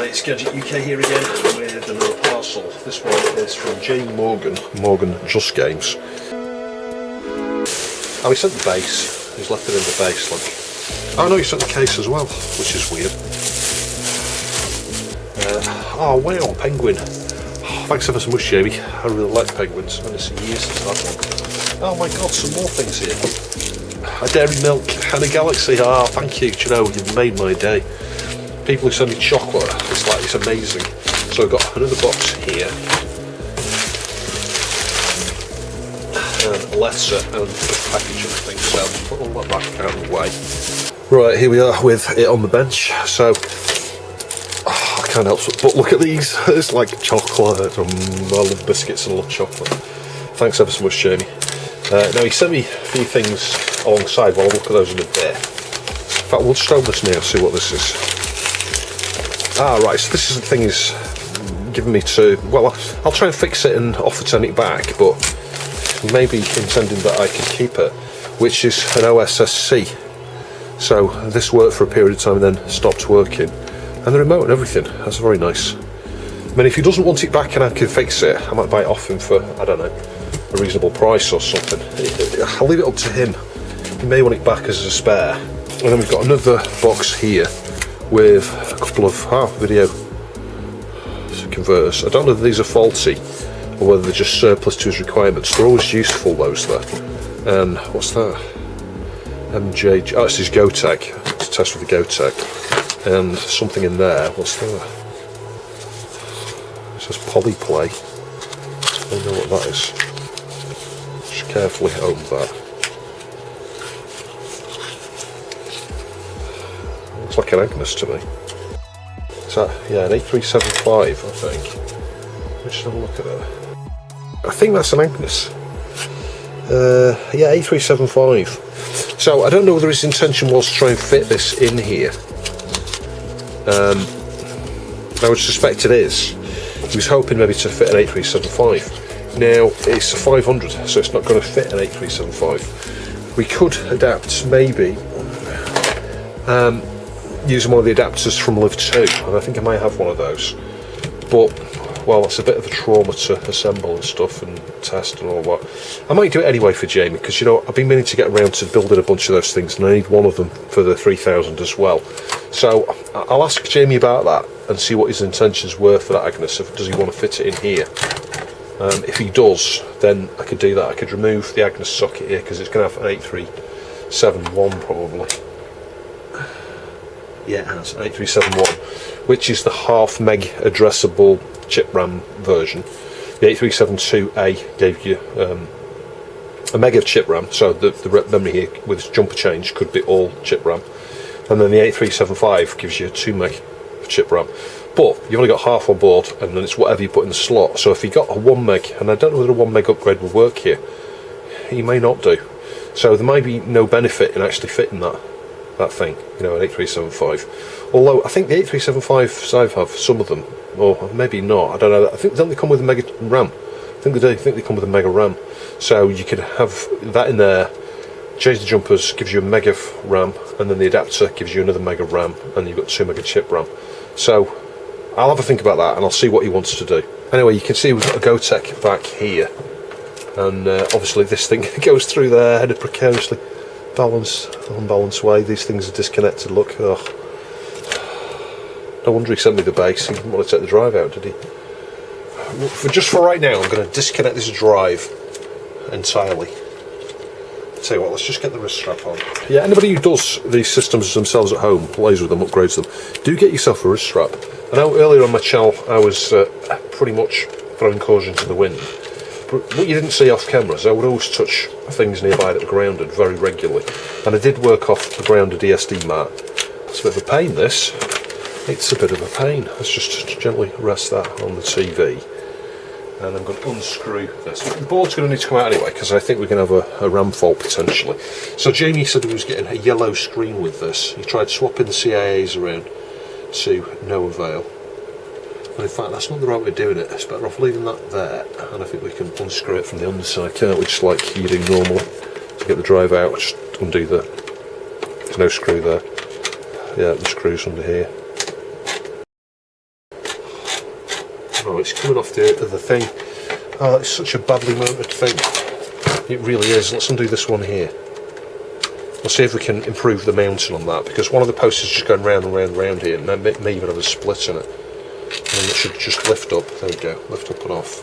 Hi, it's Gadget UK here again with another parcel. This one is from J. Morgan Just Games. Oh, he sent the base. He's left it in the base, look. Oh no, he sent the case as well, which is weird. Oh wow, penguin. Oh, thanks ever so much, Jamie. I really like penguins. I've seen years since that one. Oh my god, some more things here. A dairy milk and a galaxy. Ah, oh, thank you. Do you know, you've made my day. People who send me chocolate, it's amazing. So I've got another box here, and a letter and a package of things. So I'll put all that back out of the way. Right, here we are with it on the bench. So I can't help but look at these. It's like chocolate. I love biscuits and I love chocolate. Thanks ever so much, Jamie. Now he sent me a few things alongside. Well, I'll look at those in a bit. In fact, we'll just open this now, see what this is. Ah, right, so this is the thing he's given me to, well, I'll try and fix it and offer to send it back, but maybe intending that I could keep it, which is an OSSC. So this worked for a period of time and then stopped working. And the remote and everything, that's very nice. I mean, if he doesn't want it back and I can fix it, I might buy it off him for, I don't know, a reasonable price or something. I'll leave it up to him. He may want it back as a spare. And then we've got another box here with a couple of video converters. I don't know if these are faulty or whether they're just surplus to his requirements. They're always useful, those there. And what's that? MJ, oh, it's his Gotek. It's a test with the Gotek. And something in there, what's that? It says Polyplay. I don't know what that is. Just carefully open that. Looks like an Agnes to me. Is that, yeah, an A375, I think. Let's have a look at that. I think that's an Agnes. Yeah, A375. So I don't know whether his intention was to try and fit this in here. I would suspect it is. He was hoping maybe to fit an A375. Now it's a 500, so it's not going to fit an A375. We could adapt maybe using one of the adapters from Live 2, and I think I might have one of those. But, well, it's a bit of a trauma to assemble and stuff and test and all that. I might do it anyway for Jamie, because, you know, I've been meaning to get around to building a bunch of those things, and I need one of them for the 3000 as well. So I'll ask Jamie about that and see what his intentions were for that Agnes. Does he want to fit it in here? If he does, then I could do that. I could remove the Agnes socket here, because it's going to have an 8371 probably. Yeah, it has, 8371, which is the half meg addressable chip RAM version. The 8372A gave you a meg of chip RAM, so the memory here with its jumper change could be all chip RAM. And then the 8375 gives you 2 meg of chip RAM. But you've only got half on board, and then it's whatever you put in the slot. So if you got a 1 meg, and I don't know whether a 1 meg upgrade will work here, you may not do. So there might be no benefit in actually fitting that thing, you know, an 8375. Although I think the 8375s I have some of them, or maybe not, I don't know. I think, don't they come with a mega RAM? I think they do. I think they come with a mega RAM. So you could have that in there, change the jumpers, gives you a mega RAM, and then the adapter gives you another mega RAM, and you've got 2 mega chip RAM. So I'll have a think about that, and I'll see what he wants to do. Anyway, you can see we've got a Gotek back here, and obviously this thing goes through there in a precariously unbalanced way. These things are disconnected, look. Oh. No wonder he sent me the base. He didn't want to take the drive out, did he? Just for right now, I'm going to disconnect this drive entirely. Tell you what, let's just get the wrist strap on. Yeah, anybody who does these systems themselves at home, plays with them, upgrades them, do get yourself a wrist strap. I know earlier on my channel I was pretty much throwing caution to the wind. But what you didn't see off camera is I would always touch things nearby that were grounded very regularly. And I did work off the grounded ESD mat. It's a bit of a pain, this. It's a bit of a pain. Let's just gently rest that on the TV. And I'm going to unscrew this. The board's going to need to come out anyway, because I think we're going to have a RAM fault potentially. So Jamie said he was getting a yellow screen with this. He tried swapping the CIAs around to no avail. And in fact, that's not the right way of doing it. It's better off leaving that there, and I think we can unscrew it from the underside, can't we? Just like you do normally. To get the drive out, just undo there's no screw there. Yeah, the screw's under here. Oh, it's coming off the thing. Oh, it's such a badly mounted thing. It really is. Let's undo this one here. We'll see if we can improve the mounting on that, because one of the posts is just going round and round and round here, and may even have a split in it. And it should just lift up. There we go. Lift up and off.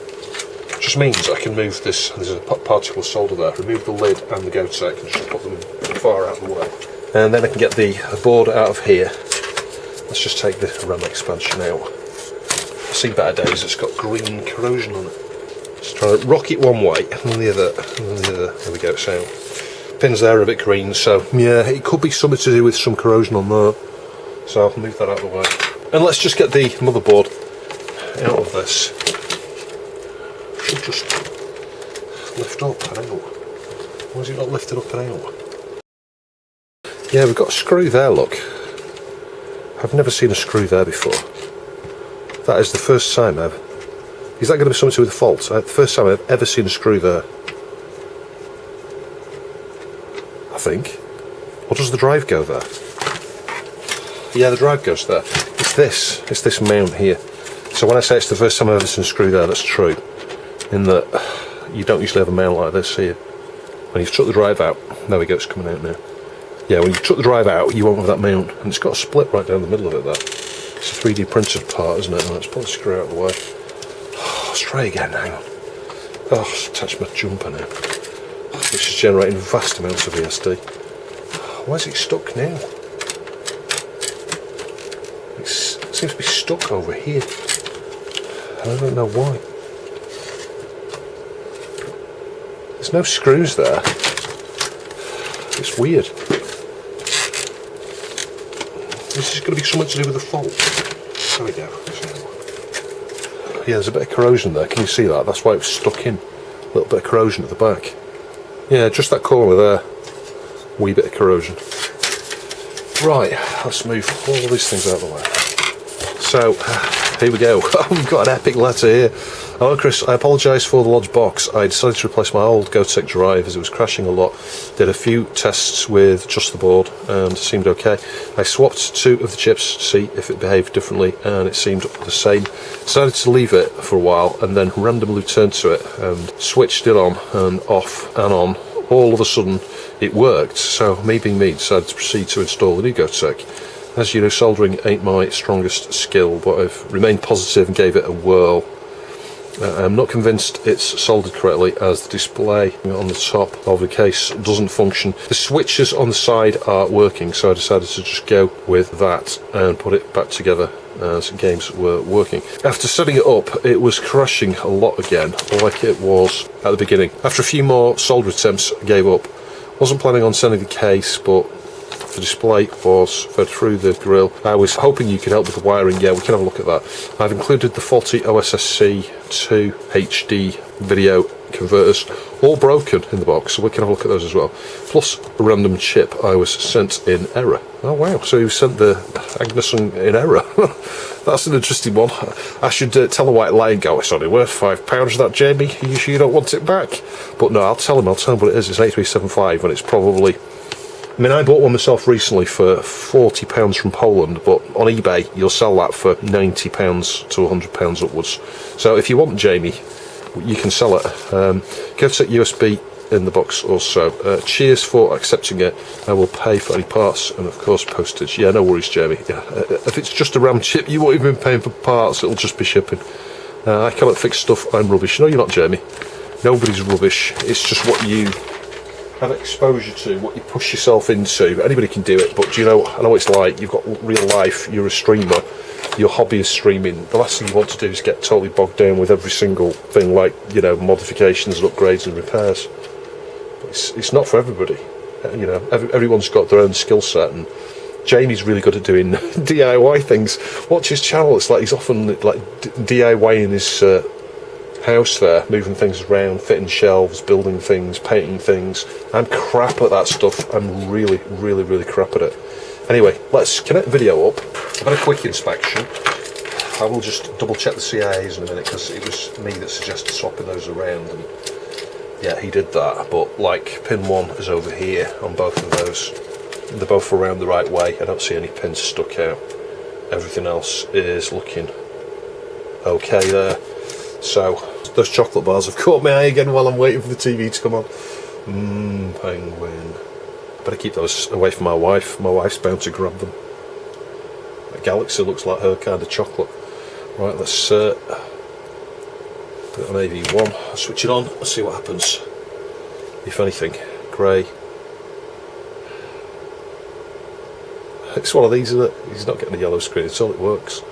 Just means I can move this. There's a particle solder there. Remove the lid and the Gotek and just put them far out of the way. And then I can get the board out of here. Let's just take the RAM expansion out. I've seen better days. It's got green corrosion on it. Just trying to rock it one way and then the other, and then the other. There we go. It's out. Pins there are a bit green, so yeah, it could be something to do with some corrosion on there. So I'll move that out of the way. And let's just get the motherboard out of this. Should just lift up and out. Why is it not lifted up and out? Yeah, we've got a screw there, look. I've never seen a screw there before. That is the first time ever. Is that going to be something to do with the fault? The first time I've ever seen a screw there. I think. Or does the drive go there? Yeah, the drive goes there. It's this mount here. So when I say it's the first time I've ever seen a screw there, that's true. In that you don't usually have a mount like this here. When you've took the drive out, there we go, it's coming out now. Yeah, when you took the drive out, you won't have that mount, and it's got a split right down the middle of it there. It's a 3D printed part, isn't it? Let's pull the screw out of the way. Oh, let's try again, hang on. Oh, let's attach my jumper now. This is generating vast amounts of ESD. Why is it stuck now? It seems to be stuck over here. I don't know why. There's no screws there. It's weird. This is going to be something to do with the fault. There we go. Yeah, there's a bit of corrosion there. Can you see that? That's why it was stuck in. A little bit of corrosion at the back. Yeah, just that corner there. Wee bit of corrosion. Right, let's move all of these things out of the way. So, here we go. We've got an epic letter here. Hello Chris, I apologise for the lodged box. I decided to replace my old Gotek drive as it was crashing a lot. Did a few tests with just the board and it seemed okay. I swapped 2 of the chips to see if it behaved differently and it seemed the same. Decided to leave it for a while and then randomly returned to it and switched it on and off and on. All of a sudden it worked, so me being me decided to proceed to install the new Gotek. As you know, soldering ain't my strongest skill, but I've remained positive and gave it a whirl. I'm not convinced it's soldered correctly as the display on the top of the case doesn't function. The switches on the side are working, so I decided to just go with that and put it back together as games were working. After setting it up, it was crashing a lot again, like it was at the beginning. After a few more solder attempts, I gave up. Wasn't planning on sending the case, but the display was fed through the grill. I was hoping you could help with the wiring. Yeah, we can have a look at that. I've included the faulty OSSC to HD video converters, all broken in the box, so we can have a look at those as well. Plus a random chip I was sent in error. Oh wow, so you sent the Agnes in error. That's an interesting one. I should tell a white lie and go, it's only worth £5 that, Jamie. You sure you don't want it back? But no, I'll tell him what it is. It's 8375 and it's probably... I mean, I bought one myself recently for £40 from Poland, but on eBay you'll sell that for £90 to £100 upwards. So if you want, Jamie, you can sell it. Gotek USB in the box also. Cheers for accepting it. I will pay for any parts and of course postage. Yeah, no worries, Jamie. Yeah. If it's just a RAM chip, you won't even be paying for parts, it'll just be shipping. I cannot fix stuff, I'm rubbish. No, you're not, Jamie. Nobody's rubbish. It's just what you have exposure to, what you push yourself into. Anybody can do it, but do you know, I know what it's like. You've got real life, you're a streamer, your hobby is streaming. The last thing you want to do is get totally bogged down with every single thing, like, you know, modifications and upgrades and repairs. It's not for everybody. You know, everyone's got their own skill set, and Jamie's really good at doing DIY things. Watch his channel, it's like he's often like DIYing his house there, moving things around, fitting shelves, building things, painting things. I'm crap at that stuff. I'm really crap at it. Anyway, let's connect the video up. I've had a quick inspection. I will just double check the CIAs in a minute because it was me that suggested swapping those around, and yeah, he did that. But like, pin 1 is over here on both of those. They're both around the right way. I don't see any pins stuck out. Everything else is looking okay there. So those chocolate bars have caught my eye again while I'm waiting for the TV to come on. Penguin. Better keep those away from my wife. My wife's bound to grab them. That Galaxy looks like her kind of chocolate. Right, let's put it on AV1. I'll switch it on. Let's see what happens. If anything, grey. It's one of these, isn't it? He's not getting a yellow screen. It's all it works.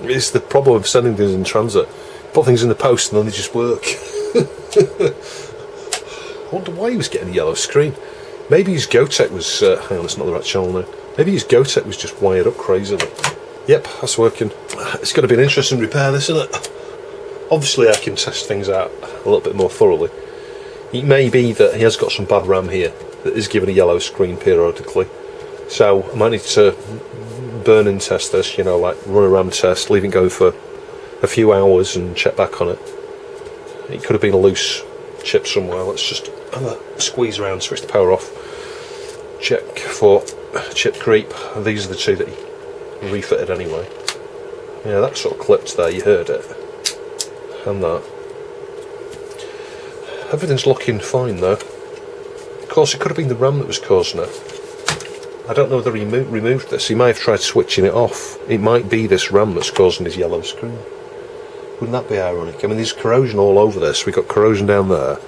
It's the problem of sending things in transit. Put things in the post and then they just work. I wonder why he was getting a yellow screen. Maybe his Gotek was... hang on, it's not the right channel now. Maybe his Gotek was just wired up crazily. Yep, that's working. It's going to be an interesting repair, this, isn't it? Obviously I can test things out a little bit more thoroughly. It may be that he has got some bad RAM here that is giving a yellow screen periodically. So I might need to burn and test this, you know, like run a RAM test, leave it go for a few hours and check back on it. It could have been a loose chip somewhere. Let's just have a squeeze around, switch the power off, check for chip creep. These are the two that he refitted anyway. Yeah, that sort of clipped there, you heard it. And that. Everything's looking fine though. Of course, it could have been the RAM that was causing it. I don't know whether he removed this. He might have tried switching it off. It might be this RAM that's causing his yellow screen. Wouldn't that be ironic? I mean, there's corrosion all over this. We've got corrosion down there.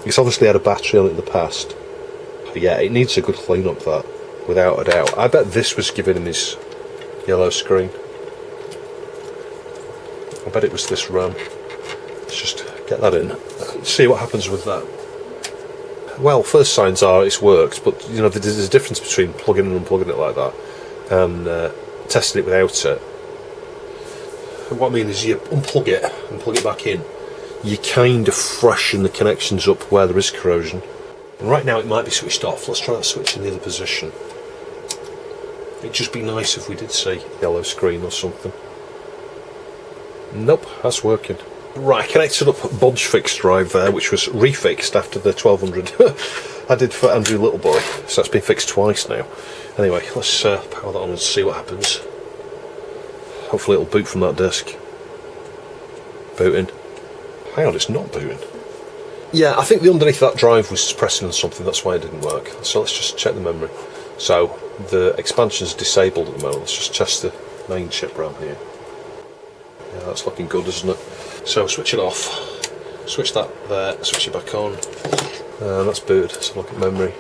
It's obviously had a battery on it in the past. But yeah, it needs a good clean up, that, without a doubt. I bet this was giving him his yellow screen. I bet it was this RAM. Let's just get that in. See what happens with that. Well, first signs are it's worked, but you know there's a difference between plugging and unplugging it like that and testing it without it. And what I mean is you unplug it and plug it back in. You kind of freshen the connections up where there is corrosion. And right now it might be switched off. Let's try that switch in the other position. It'd just be nice if we did see yellow screen or something. Nope, that's working. Right, I connected up Bodge Fix drive there, which was refixed after the 1200 I did for Andrew Littleboy, so that's been fixed twice now. Anyway, let's power that on and see what happens. Hopefully it'll boot from that disk. Booting. Hang on, it's not booting. Yeah, I think the underneath that drive was pressing on something, that's why it didn't work. So let's just check the memory. So the expansion's disabled at the moment. Let's just test the main chip RAM here. Yeah, that's looking good, isn't it? So switch it off, switch that there, switch it back on, and that's booted. Let's have a look at memory.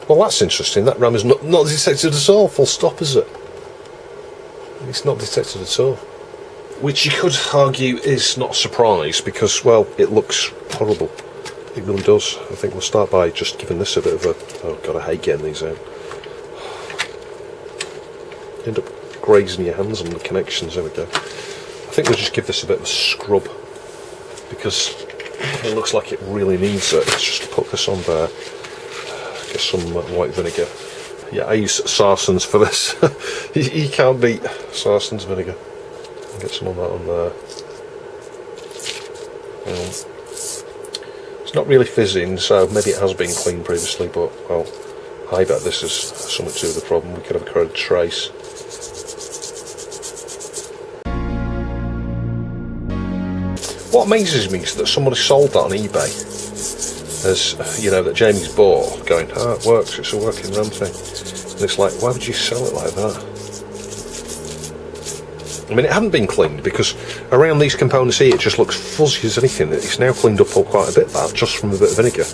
Well, that's interesting. That RAM is not detected at all, full stop, is it? It's not detected at all. Which you could argue is not a surprise because, well, it looks horrible. It really does. I think we'll start by just giving this a bit of a... Oh god, I hate getting these out. You end up grazing your hands on the connections. There we go. I think we'll just give this a bit of a scrub because it looks like it really needs it. Let's just put this on there. Get some white vinegar. Yeah, I use Sarson's for this. You can't beat Sarson's vinegar. Get some of that on there. It's not really fizzing, so maybe it has been cleaned previously, but well, I bet this is something to do with the problem. We could have a corroded trace. What amazes me is that somebody sold that on eBay as, you know, that Jamie's bought, going, oh, it works, it's a working RAM thing. And it's like, why would you sell it like that? I mean, it hadn't been cleaned because around these components here it just looks fuzzy as anything. It's now cleaned up quite a bit, that, just from a bit of vinegar.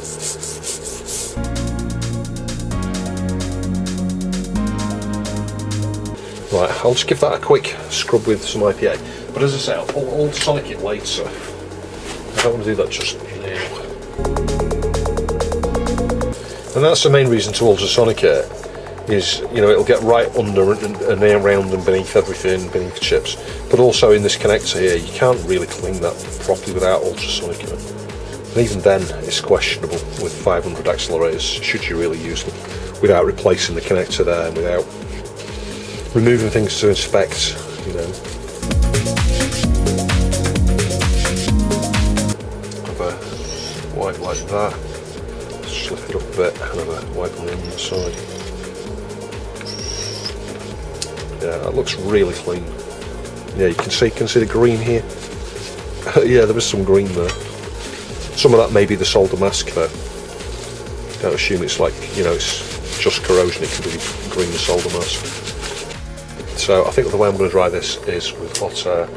Right, I'll just give that a quick scrub with some IPA. But as I say, I'll ultrasonic it later. I don't want to do that just now. And that's the main reason to ultrasonic it, is, you know, it'll get right under and around and beneath everything, beneath chips. But also in this connector here, you can't really clean that properly without ultrasonicking it. And even then, it's questionable with 500 accelerators, should you really use them, without replacing the connector there and without removing things to inspect, you know. Have a wipe like that, just lift it up a bit and have a wipe on the inside. Yeah, that looks really clean. Yeah, you can see the green here. Yeah, there is some green there. Some of that may be the solder mask though. Don't assume it's like, you know, it's just corrosion, it could be green solder mask. So I think the way I'm going to dry this is with hot air.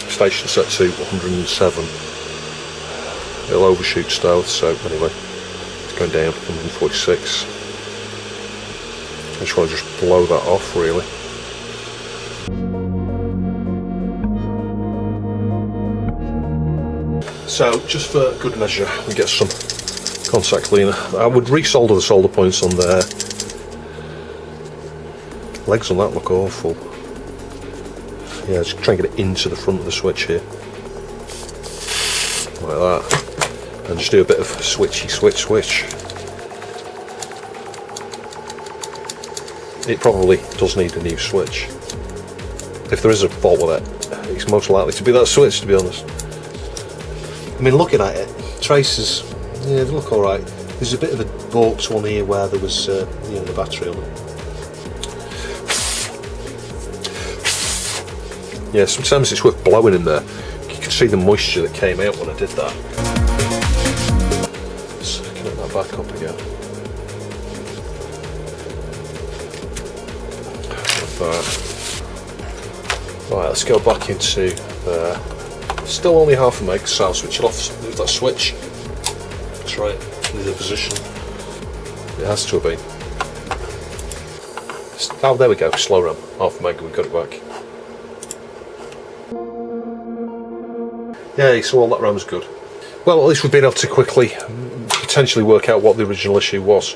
Station set to 107. It'll overshoot stove, so anyway, it's going down 146. I just want to blow that off really. So just for good measure, we get some contact cleaner. I would resolder the solder points on there. Legs on that look awful. Yeah, just try and get it into the front of the switch here. Like that. And just do a bit of switchy switch. It probably does need a new switch. If there is a fault with it, it's most likely to be that switch, to be honest. I mean, looking at it, traces, yeah, they look alright. There's a bit of a balked one here where there was the battery on it. Yeah, sometimes it's worth blowing in there. You can see the moisture that came out when I did that. Let's connect that back up again. Like that. Right, let's go back into there. Still only half a meg, so I'll switch it off with that switch. Try it in the position. It has to have been. Oh, there we go, slow RAM, half a meg, we've got it back. Yeah, so all that RAM's good. Well, at least we've been able to quickly, potentially work out what the original issue was.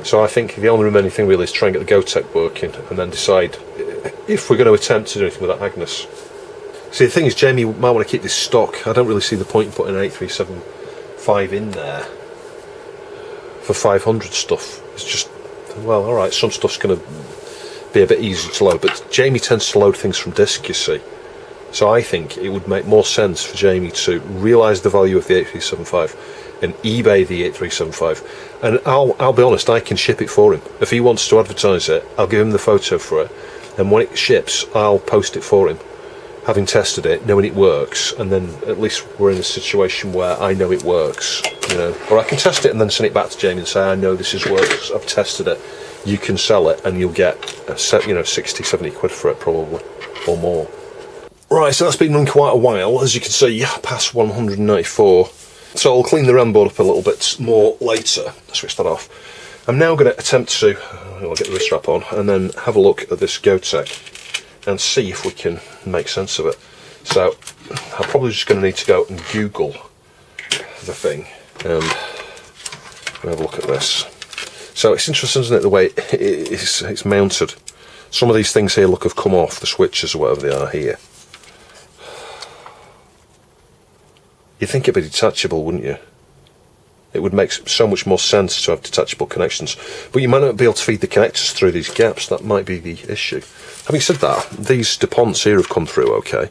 So I think the only remaining thing really is try and get the Gotek working and then decide if we're going to attempt to do anything with that Agnes. See, the thing is, Jamie might want to keep this stock. I don't really see the point in putting an 8375 in there for 500 stuff. It's just, well, alright, some stuff's going to be a bit easier to load, but Jamie tends to load things from disk, you see. So I think it would make more sense for Jamie to realise the value of the 8375 and eBay the 8375. And I'll be honest, I can ship it for him. If he wants to advertise it, I'll give him the photo for it, and when it ships, I'll post it for him, having tested it, knowing it works, and then at least we're in a situation where I know it works, you know. Or I can test it and then send it back to Jamie and say, I know this is works, I've tested it, you can sell it, and you'll get, 60, 70 quid for it probably, or more. Right, so that's been running quite a while, as you can see, past 194. So I'll clean the RAM board up a little bit more later. Switch that off. I'm now going to attempt to, I'll get the wrist strap on, and then have a look at this Gotek and see if we can make sense of it. So I'm probably just going to need to go and Google the thing and have a look at this. So it's interesting, isn't it, the way it's mounted. Some of these things here have come off, the switches or whatever they are here. You'd think it'd be detachable, wouldn't you? It would make so much more sense to have detachable connections, but you might not be able to feed the connectors through these gaps. That might be the issue. Having said that, these DuPonts here have come through okay.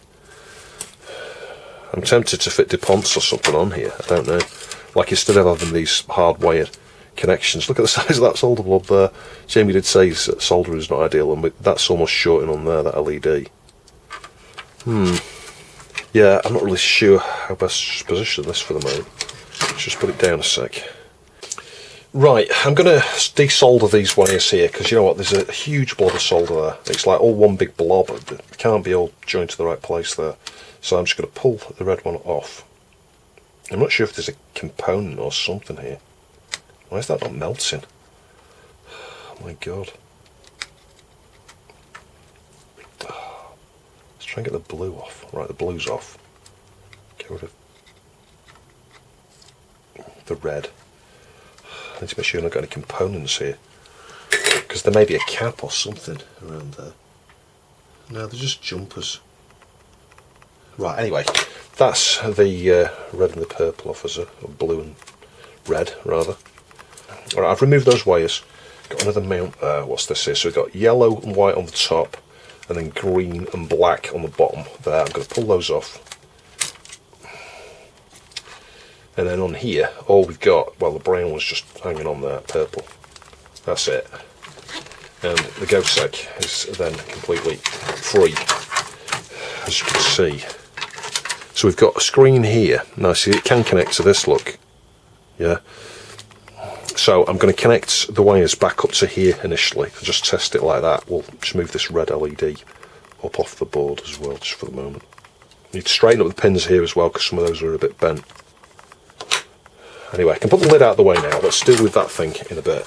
I'm tempted to fit DuPonts or something on here, I don't know. Like, instead of having these hard-wired connections. Look at the size of that solder blob there. Jamie did say solder is not ideal, and that's almost shorting on there, that LED. Yeah, I'm not really sure how best to position this for the moment. Let's just put it down a sec. Right, I'm going to desolder these wires here, because you know what, there's a huge blob of solder there. It's like all one big blob. It can't be all joined to the right place there. So I'm just going to pull the red one off. I'm not sure if there's a component or something here. Why is that not melting? Oh my god. Let's try and get the blue off. Right, the blue's off. Get rid of the red. I need to make sure I've not got any components here, because there may be a cap or something around there. No, they're just jumpers. Right, anyway, that's the red and the purple off, as or blue and red rather. Alright, I've removed those wires. Got another mount there. What's this here? So we've got yellow and white on the top, and then green and black on the bottom there. I'm going to pull those off. And then on here, all we've got, well, the brown was just hanging on there, purple. That's it. and the Gotek is then completely free, as you can see. So we've got a screen here. Now see, it can connect to this, look. Yeah. So I'm going to connect the wires back up to here initially, and just test it like that. We'll just move this red LED up off the board as well, just for the moment. You need to straighten up the pins here as well, because some of those are a bit bent. Anyway, I can put the lid out of the way now. Let's deal with that thing in a bit.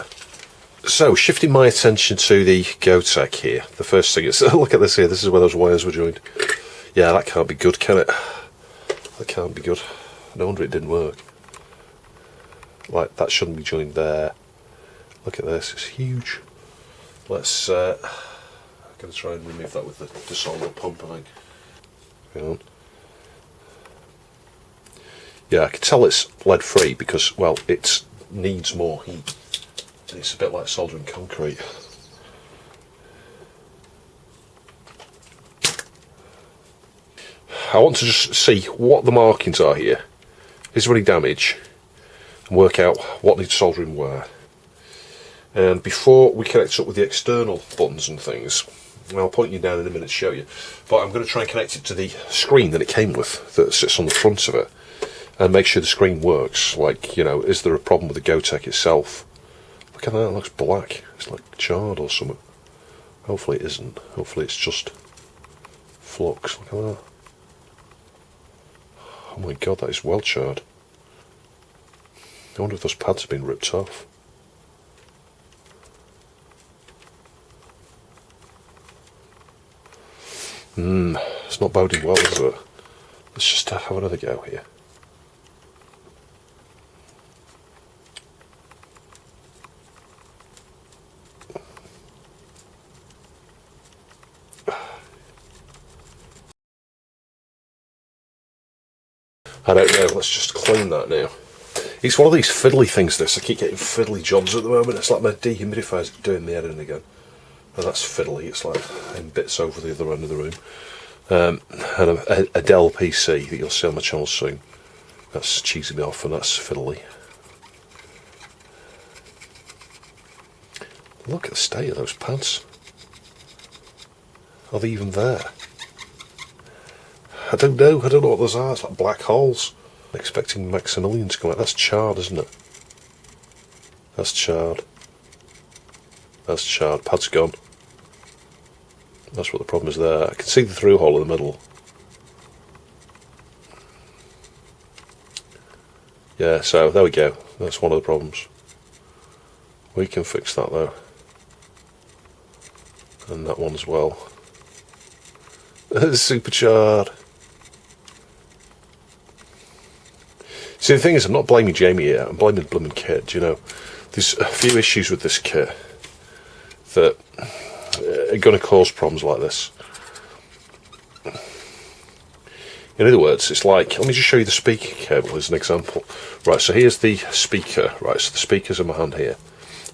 So, shifting my attention to the Gotek here, the first thing is, look at this here, this is where those wires were joined. Yeah, that can't be good, can it? That can't be good. No wonder it didn't work. Like, that shouldn't be joined there. Look at this, it's huge. Let's, I'm going to try and remove that with the dissolver pump, I think. Hang on. Yeah, I can tell it's lead free because, well, it needs more heat. It's a bit like soldering concrete. I want to just see what the markings are here. Is there any damage? And work out what needs soldering where. And before we connect up with the external buttons and things, I'll point you down in a minute to show you, but I'm going to try and connect it to the screen that it came with, that sits on the front of it, and make sure the screen works. Like, you know, is there a problem with the Gotek itself? Look at that, it looks black. It's like charred or something. Hopefully it isn't. Hopefully it's just flux. Look at that. Oh my god, that is well charred. I wonder if those pads have been ripped off. It's not boding well, is it? Let's just have another go here. I don't know, let's just clean that now. It's one of these fiddly things, this. I keep getting fiddly jobs at the moment. It's like my dehumidifier's doing me head in again. Oh, that's fiddly, it's like in bits over the other end of the room. And a Dell PC that you'll see on my channel soon. That's cheesing me off, and that's fiddly. Look at the state of those pads. Are they even there? I don't know what those are. It's like black holes. I'm expecting Maximilian to come out. That's charred, isn't it? That's charred. That's charred. Pad's gone. That's what the problem is there. I can see the through hole in the middle. Yeah, so there we go. That's one of the problems. We can fix that though. And that one as well. It's super charred. See, the thing is, I'm not blaming Jamie here. I'm blaming the blooming kit. You know, there's a few issues with this kit that are going to cause problems like this. In other words, it's like, let me just show you the speaker cable as an example. Right, so here's the speaker. Right, so the speaker's in my hand here.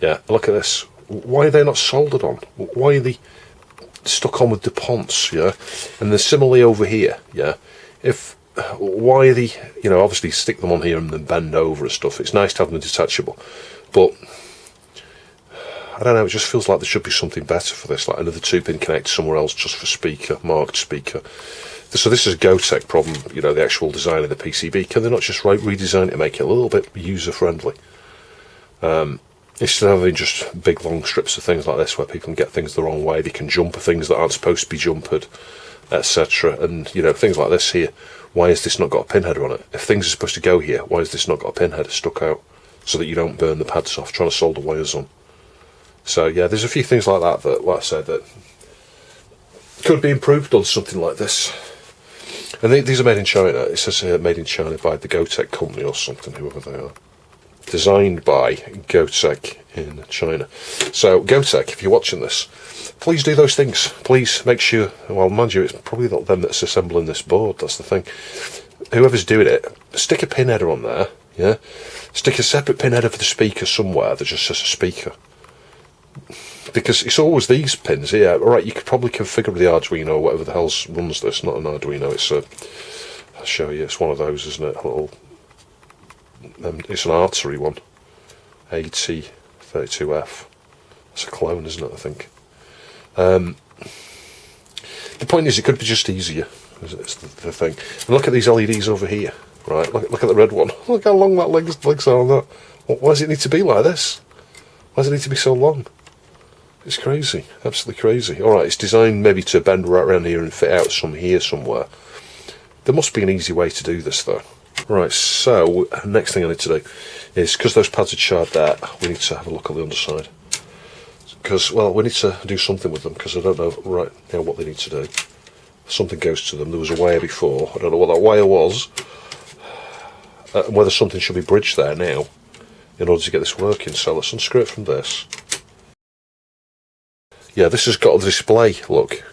Yeah, look at this. Why are they not soldered on? Why are they stuck on with the ponts? Yeah, and then similarly over here. Yeah, why are they, you know, obviously stick them on here and then bend over and stuff. It's nice to have them detachable, but I don't know, it just feels like there should be something better for this, like another 2-pin connector somewhere else just for speaker, marked speaker. So this is a Gotek problem, you know, the actual design of the PCB. Can they not just redesign it and make it a little bit user-friendly? Instead of having just big long strips of things like this where people can get things the wrong way, they can jumper things that aren't supposed to be jumpered, etc. And, you know, things like this here. Why has this not got a pin header on it? If things are supposed to go here, why has this not got a pin header stuck out so that you don't burn the pads off trying to solder wires on? So yeah, there's a few things like that that, like I said, that could be improved on something like this. And these are made in China. It says here made in China by the Gotek company or something, whoever they are. Designed by Gotek in China. So Gotek, if you're watching this, please do those things. Please make sure, well, mind you, it's probably not them that's assembling this board, that's the thing. Whoever's doing it, stick a pin header on there, yeah? Stick a separate pin header for the speaker somewhere that just says a speaker. Because it's always these pins here. Alright, you could probably configure the Arduino or whatever the hell runs this. Not an Arduino, it's a, I'll show you, it's one of those, isn't it? A little, it's an artery one. AT32F. It's a clone, isn't it, I think. The point is, it could be just easier. It's the thing. And look at these LEDs over here, right? Look at the red one. Look how long that legs are on that. Why does it need to be like this? Why does it need to be so long? It's crazy, absolutely crazy. Alright, it's designed maybe to bend right around here and fit out some here somewhere. There must be an easy way to do this though. Right, so next thing I need to do is, because those pads are charred there, we need to have a look at the underside. Because, well, we need to do something with them, because I don't know right now what they need to do. Something goes to them. There was a wire before. I don't know what that wire was. And whether something should be bridged there now in order to get this working. So let's unscrew it from this. Yeah, this has got a display, look.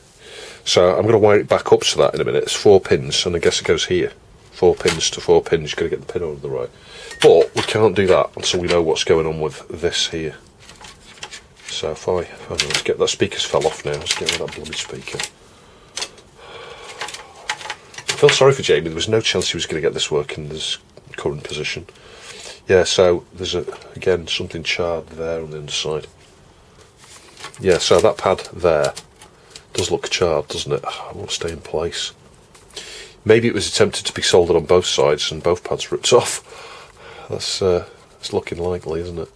So I'm going to wire it back up to that in a minute. It's 4 pins, and I guess it goes here. 4 pins to 4 pins. You've got to get the pin over the right. But we can't do that until we know what's going on with this here. So if I let's get that speaker's fell off now. Let's get rid of that bloody speaker. I feel sorry for Jamie. There was no chance he was going to get this working in this current position. Yeah, so there's again something charred there on the underside. Yeah, so that pad there does look charred, doesn't it? I won't stay in place. Maybe it was attempted to be soldered on both sides and both pads ripped off. That's looking likely, isn't it?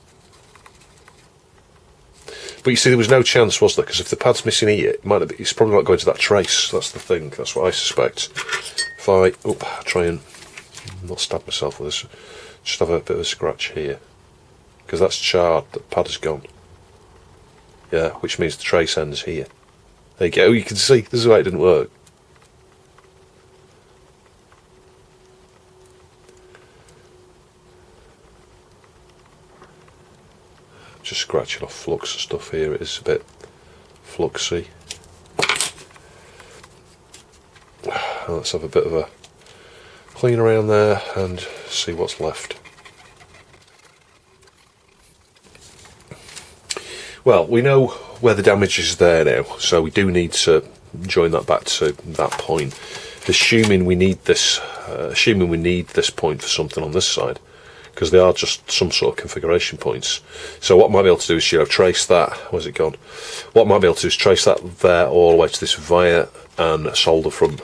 But you see, there was no chance, was there? Because if the pad's missing here, it's probably not going to that trace. That's the thing. That's what I suspect. If I try and not stab myself with this, just have a bit of a scratch here, because that's charred. The pad is gone. Yeah, which means the trace ends here. There you go. You can see this is why it didn't work. Just scratching off flux and stuff here. It is a bit fluxy. Let's have a bit of a clean around there and see what's left. Well, we know where the damage is there now, so we do need to join that back to that point. Assuming we need this point for something on this side, because they are just some sort of configuration points. So what I might be able to do is, trace that. Where's it gone? What I might be able to do is trace that there all the way to this via and solder from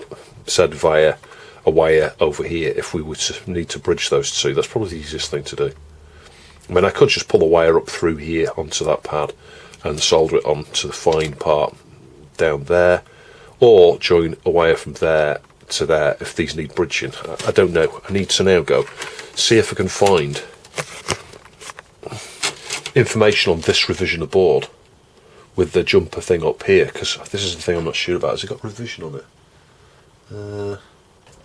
said via a wire over here if we would need to bridge those two. That's probably the easiest thing to do. I mean, I could just pull the wire up through here onto that pad and solder it onto the fine part down there, or join a wire from there to there if these need bridging. I don't know. I need to now go see if I can find information on this revision of board with the jumper thing up here, because this is the thing I'm not sure about. Has it got revision on it?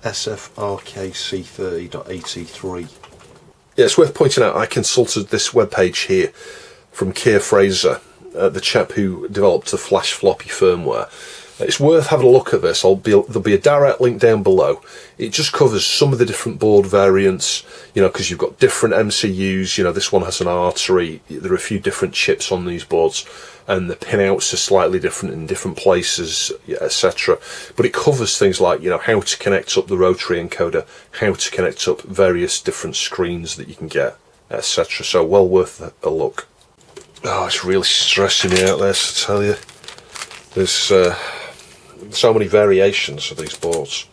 SFRKC30.83. Yeah, it's worth pointing out I consulted this webpage here from Keir Fraser, the chap who developed the flash floppy firmware. It's worth having a look at this. There'll be a direct link down below. It just covers some of the different board variants, because you've got different MCUs. This one has an artery. There are a few different chips on these boards, and the pinouts are slightly different in different places, etc. But it covers things like, how to connect up the rotary encoder, how to connect up various different screens that you can get, etc. So well worth a look. Oh, it's really stressing me out, this, I tell you. There's so many variations of these boards.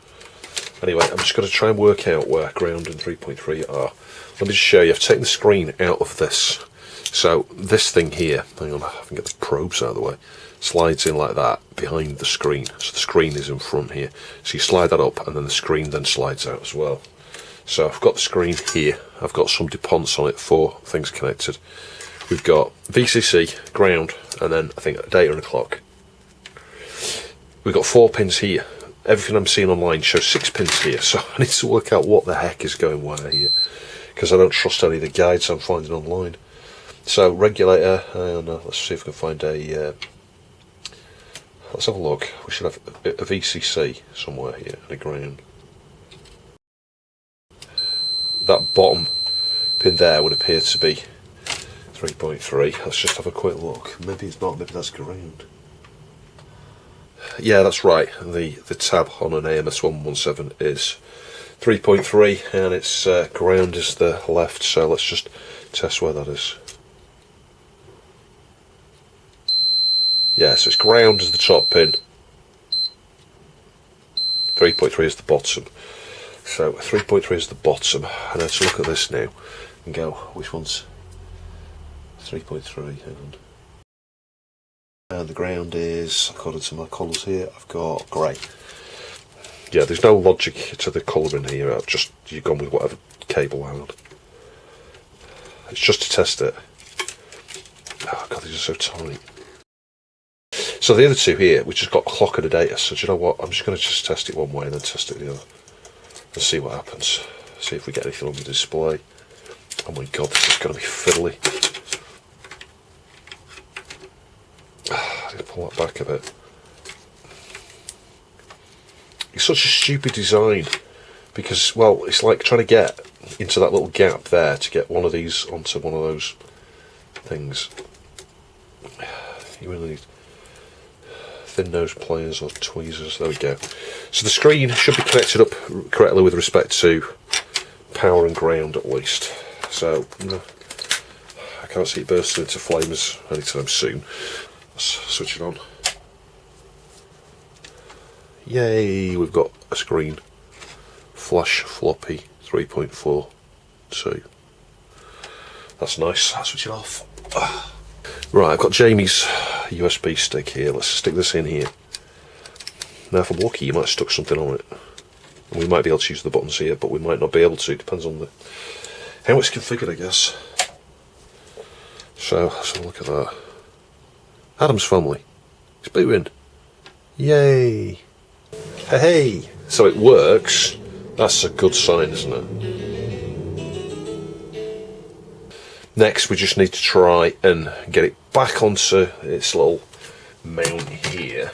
Anyway, I'm just going to try and work out where ground and 3.3 are. Let me just show you. I've taken the screen out of this. So this thing here, hang on, I can get the probes out of the way, slides in like that behind the screen. So the screen is in front here. So you slide that up and then the screen then slides out as well. So I've got the screen here. I've got some DuPonts on it, 4 things connected. We've got VCC, ground, and then I think data and a clock. We've got 4 pins here. Everything I'm seeing online shows 6 pins here, so I need to work out what the heck is going where here, because I don't trust any of the guides I'm finding online. So regulator, let's see if we can find a, let's have a look. We should have a VCC somewhere here and a ground. That bottom pin there would appear to be 3.3. Let's just have a quick look. Maybe it's not, maybe that's ground. Yeah, that's right. The tab on an AMS117 is 3.3 and its ground is the left, so let's just test where that is. Yeah, so it's ground as the top pin, 3.3 is the bottom. So 3.3 is the bottom, and let's look at this now and go, which one's 3.3? Hang on. And the ground is, according to my colours here, I've got grey. Yeah, there's no logic to the colouring here. I've just, you've gone with whatever cable wound. It's just to test it. Oh god, these are so tiny. So the other two here, we just got a clock and a data. So do you know what? I'm just going to just test it one way and then test it the other, and see what happens. See if we get anything on the display. Oh my god, this is going to be fiddly. I need to pull that back a bit. It's such a stupid design because, well, it's like trying to get into that little gap there to get one of these onto one of those things. You really need thin nose pliers or tweezers. There we go. So the screen should be connected up correctly with respect to power and ground at least. So I can't see it bursting into flames anytime soon. Let's switch it on. Yay, we've got a screen. Flash floppy 3.42. That's nice. I'll switch it off. Right, I've got Jamie's USB stick here. Let's stick this in here. Now if I'm lucky, you might have stuck something on it. And we might be able to use the buttons here, but we might not be able to. It depends on how it's configured, I guess. So let's have a look at that. Adam's family. It's booting. Yay! Hey! So it works. That's a good sign, isn't it? Next, we just need to try and get it back onto its little mount here,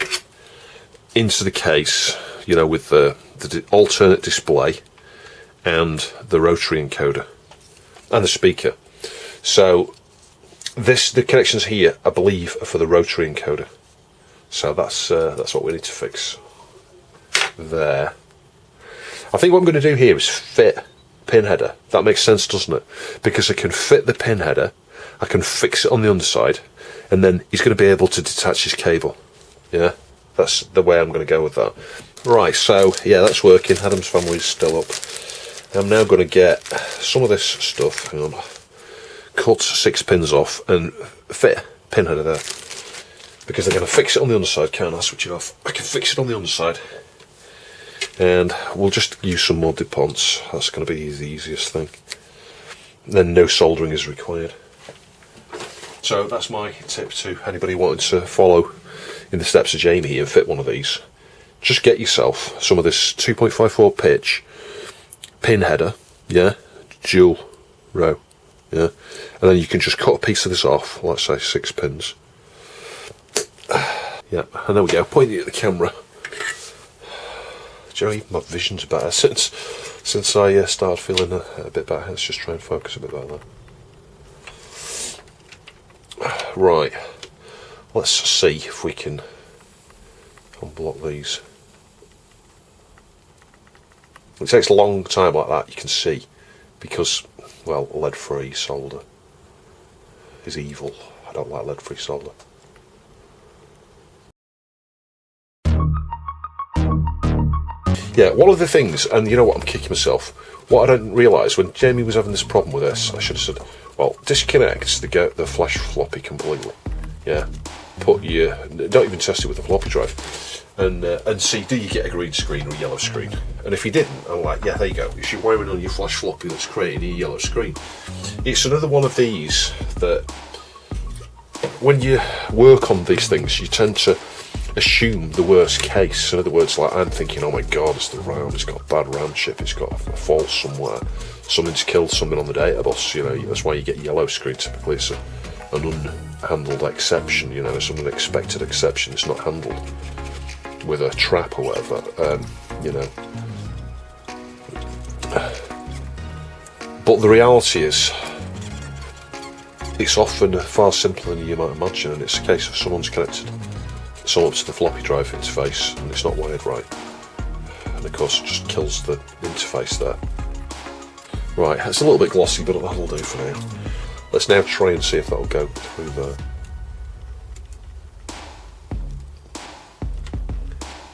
into the case, you know, with the alternate display and the rotary encoder and the speaker. So the connections here, I believe, are for the rotary encoder. So that's what we need to fix there. I think what I'm going to do here is fit pin header. That makes sense, doesn't it? Because I can fit the pin header, I can fix it on the underside, and then he's going to be able to detach his cable. Yeah, that's the way I'm going to go with that. Right, so yeah, that's working. Adam's family is still up. I'm now going to get some of this stuff, hang on, cut 6 pins off and fit pin header there. Because they're going to fix it on the underside, can't I? Switch it off. I can fix it on the underside. And we'll just use some more DuPonts. That's going to be the easiest thing. Then no soldering is required. So that's my tip to anybody wanting to follow in the steps of Jamie and fit one of these. Just get yourself some of this 2.54 pitch pin header, yeah, dual row, yeah, and then you can just cut a piece of this off, let's say 6 pins. Yeah, and there we go, pointing at the camera. Do you know, my vision's better since I started feeling a bit better. Let's just try and focus a bit better. Right, let's see if we can unblock these. It takes a long time like that, you can see, because, well, lead-free solder is evil. I don't like lead-free solder. Yeah, one of the things, and you know what, I'm kicking myself, what I didn't realise, when Jamie was having this problem with this, I should have said, well, disconnect the flash floppy completely, yeah, don't even test it with the floppy drive, and see, do you get a green screen or a yellow screen? And if you didn't, I'm like, yeah, there you go, it's your wiring on your flash floppy that's creating a yellow screen. It's another one of these that, when you work on these things, you tend to assume the worst case. In other words, like, I'm thinking, oh my god, it's the RAM, it's got a bad RAM chip, it's got a fault somewhere, something's killed something on the data bus, you know, that's why you get yellow screen. Typically it's an unhandled exception, you know, it's an unexpected exception, it's not handled with a trap or whatever, you know. But the reality is, it's often far simpler than you might imagine, and it's a case of someone's connected up to the floppy drive interface and it's not wired right, and of course it just kills the interface there. Right, it's a little bit glossy, but that'll do for now. Let's now try and see if that'll go through there.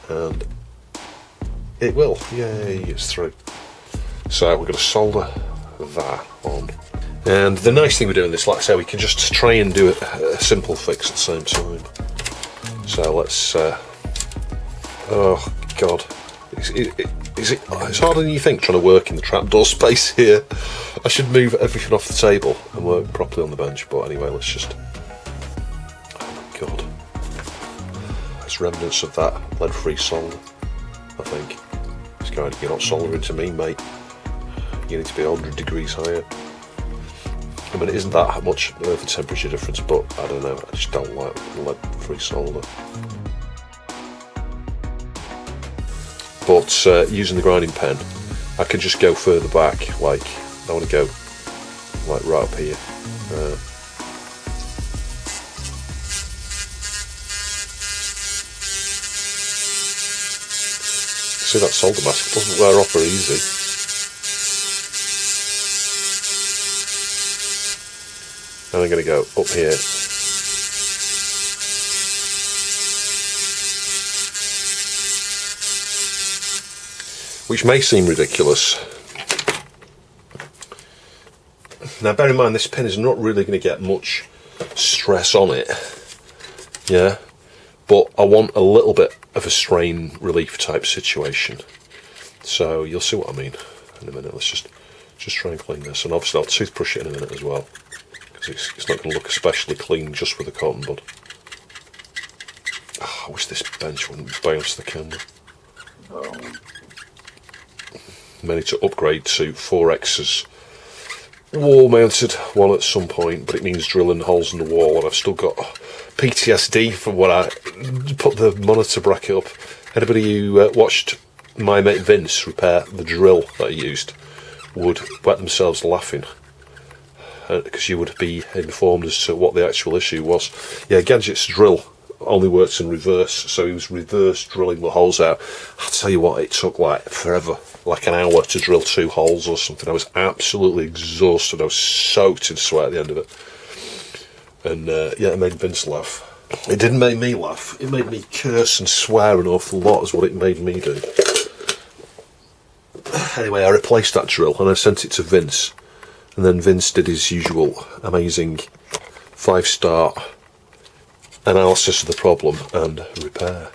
and it will. Yay, it's through. So we're going to solder that on. And the nice thing with doing this, like I say, we can just try and do a simple fix at the same time. So let's, oh god, it's harder than you think trying to work in the trapdoor space here. I should move everything off the table and work properly on the bench, but anyway, let's just, oh my god, there's remnants of that lead-free solder, I think. It's kind of, you're not soldering to me, mate. You need to be 100 degrees higher. I mean, it isn't that much of a temperature difference, but I don't know, I just don't like lead-free solder. But using the grinding pen, I can just go further back, like, I want to go, like, right up here. See that solder mask, it doesn't wear off very easy. And I'm going to go up here. Which may seem ridiculous. Now bear in mind, this pin is not really going to get much stress on it. Yeah. But I want a little bit of a strain relief type situation. So you'll see what I mean in a minute. Let's just try and clean this. And obviously I'll toothbrush it in a minute as well. It's not going to look especially clean just with a cotton bud. Oh, I wish this bench wouldn't bounce the camera. I may need to upgrade to 4X's wall mounted one at some point, but it means drilling holes in the wall, and I've still got PTSD from when I put the monitor bracket up. Anybody who watched my mate Vince repair the drill that I used would wet themselves laughing. Because you would be informed as to what the actual issue was. Yeah, Gadget's drill only works in reverse, so he was reverse drilling the holes out. I'll tell you what, it took like forever, like an hour to drill 2 holes or something. I was absolutely exhausted. I was soaked in sweat at the end of it. And yeah, it made Vince laugh. It didn't make me laugh. It made me curse and swear an awful lot is what it made me do. Anyway, I replaced that drill and I sent it to Vince. And then Vince did his usual amazing 5-star analysis of the problem and repair.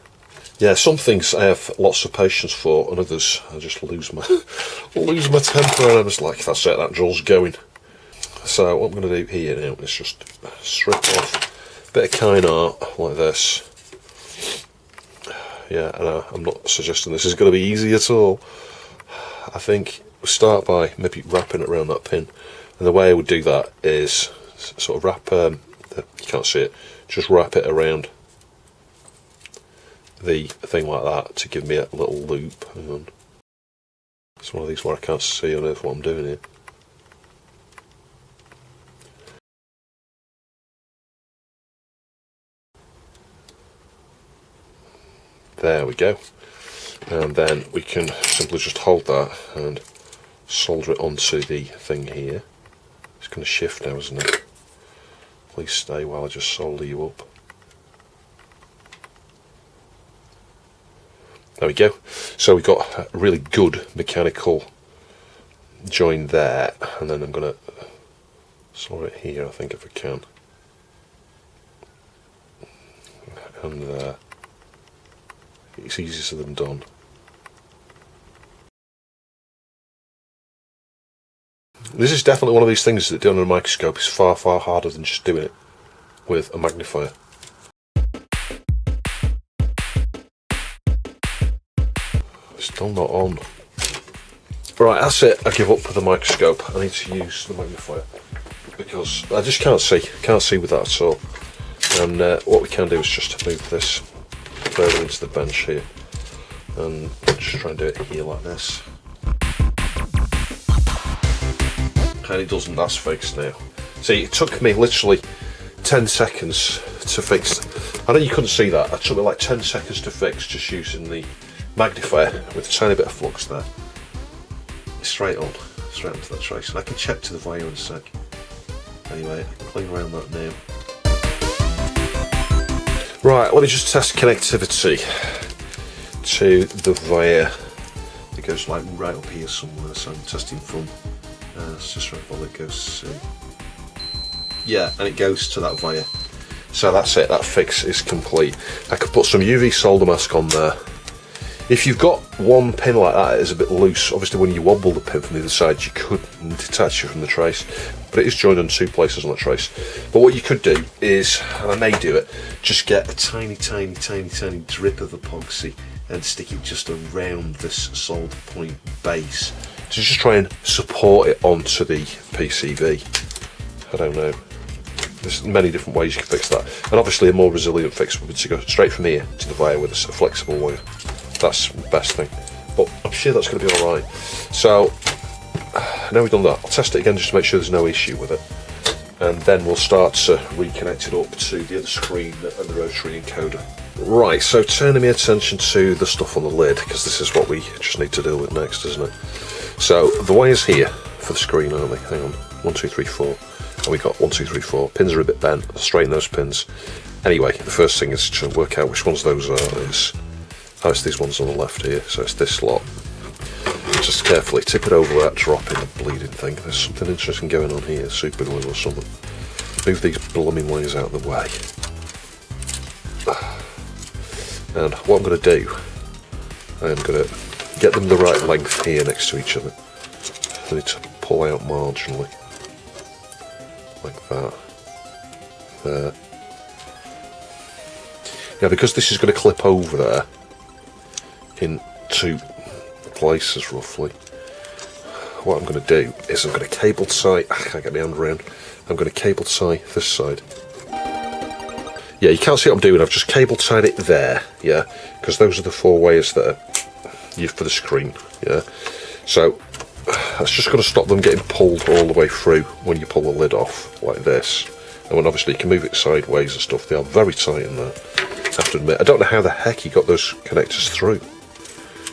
Yeah, some things I have lots of patience for, and others I just lose my temper, and I'm just like, that's it, that drill's going. So what I'm going to do here now is just strip off a bit of Kynar like this. Yeah, and I'm not suggesting this is going to be easy at all. I think we'll start by maybe wrapping it around that pin, and the way I would do that is sort of wrap, you can't see it, just wrap it around the thing like that to give me a little loop. Hang on. It's one of these where I can't see on earth what I'm doing here. There we go. And then we can simply just hold that and solder it onto the thing here. It's going to shift now, isn't it? Please stay while I just solder you up. There we go. So we've got a really good mechanical join there, and then I'm going to solder it here, I think, if I can. And there. It's easier said than done. This is definitely one of these things that doing on a microscope is far, far harder than just doing it with a magnifier. Still not on. Right, that's it. I give up with the microscope. I need to use the magnifier because I just can't see with that at all. And what we can do is just move this further into the bench here and just try and do it here like this. And it doesn't, that's fixed now. See, it took me literally 10 seconds to fix. I know you couldn't see that. It took me like 10 seconds to fix just using the magnifier with a tiny bit of flux there. It's straight on, straight onto that trace. And I can check to the wire in a sec. Anyway, I can clean around that now. Right, let me just test connectivity. to the wire. It goes like right up here somewhere, so I'm testing from. It's just right where it goes to. Yeah, and it goes to that wire. So that's it, that fix is complete. I could put some UV solder mask on there. If you've got one pin like that, it is a bit loose. Obviously when you wobble the pin from the other side, you could detach it from the trace, but it is joined on 2 places on the trace. But what you could do is, and I may do it, just get a tiny drip of epoxy and stick it just around this solder point base to just try and support it onto the PCB. I don't know. There's many different ways you can fix that, and obviously a more resilient fix would be to go straight from here to the wire with a flexible wire. That's the best thing, but I'm sure that's going to be alright. So now we've done that, I'll test it again just to make sure there's no issue with it, and then we'll start to reconnect it up to the other screen and the rotary encoder. Right, so turning my attention to the stuff on the lid, because this is what we just need to deal with next, isn't it? So the wires here for the screen, aren't they? Hang on, 1, 2, 3, 4. And we got 1, 2, 3, 4. Pins are a bit bent. I'll straighten those pins. Anyway, the first thing is to work out which ones those are. It's these ones on the left here. So it's this lot. Just carefully tip it over without dropping the bleeding thing. There's something interesting going on here. Super glue or something. Move these blooming wires out of the way. And what I'm going to do, I'm going to get them the right length here next to each other. I need to pull out marginally. Like that. There. Now because this is going to clip over there in 2 places roughly, what I'm going to do is I'm going to cable tie, I can't get my hand around, I'm going to cable tie this side. Yeah, you can't see what I'm doing, I've just cable tied it there, yeah, because those are the 4 wires that are used for the screen, yeah. So that's just going to stop them getting pulled all the way through when you pull the lid off, like this. And when obviously you can move it sideways and stuff, they are very tight in there, I have to admit. I don't know how the heck he got those connectors through,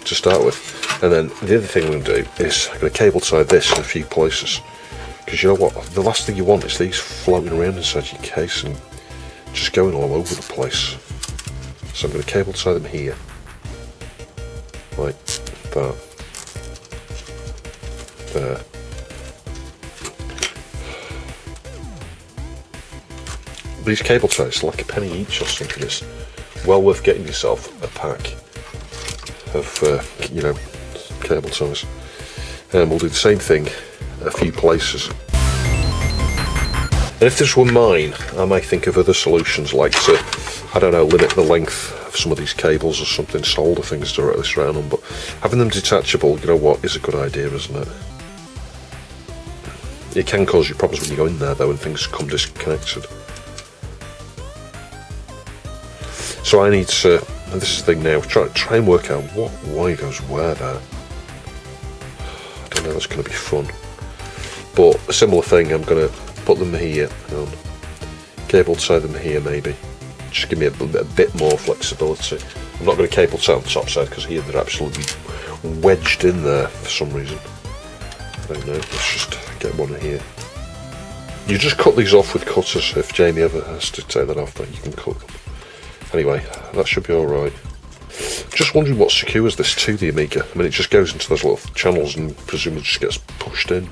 to start with. And then the other thing I'm going to do is I'm going to cable tie this in a few places. Because you know what, the last thing you want is these floating around inside your case and just going all over the place. So I'm going to cable tie them here, like that. There. These cable ties are like a penny each or something. It's well worth getting yourself a pack of you know, cable ties, and we'll do the same thing at a few places. And if this were mine, I might think of other solutions, like to, I don't know, limit the length of some of these cables or something, solder things directly straight on them, but having them detachable, you know what, is a good idea, isn't it? It can cause you problems when you go in there though and things come disconnected. So I need to, and this is the thing now, try and work out what wire goes where there. I don't know, that's going to be fun. But a similar thing, I'm going to put them here, and cable tie them here maybe. Just give me a bit more flexibility. I'm not going to cable tie on the top side because here they're absolutely wedged in there for some reason. I don't know, let's just get one here. You just cut these off with cutters. If Jamie ever has to take that off, then you can cut them. Anyway, that should be alright. Just wondering what secures this to the Amiga. I mean, it just goes into those little channels and presumably just gets pushed in.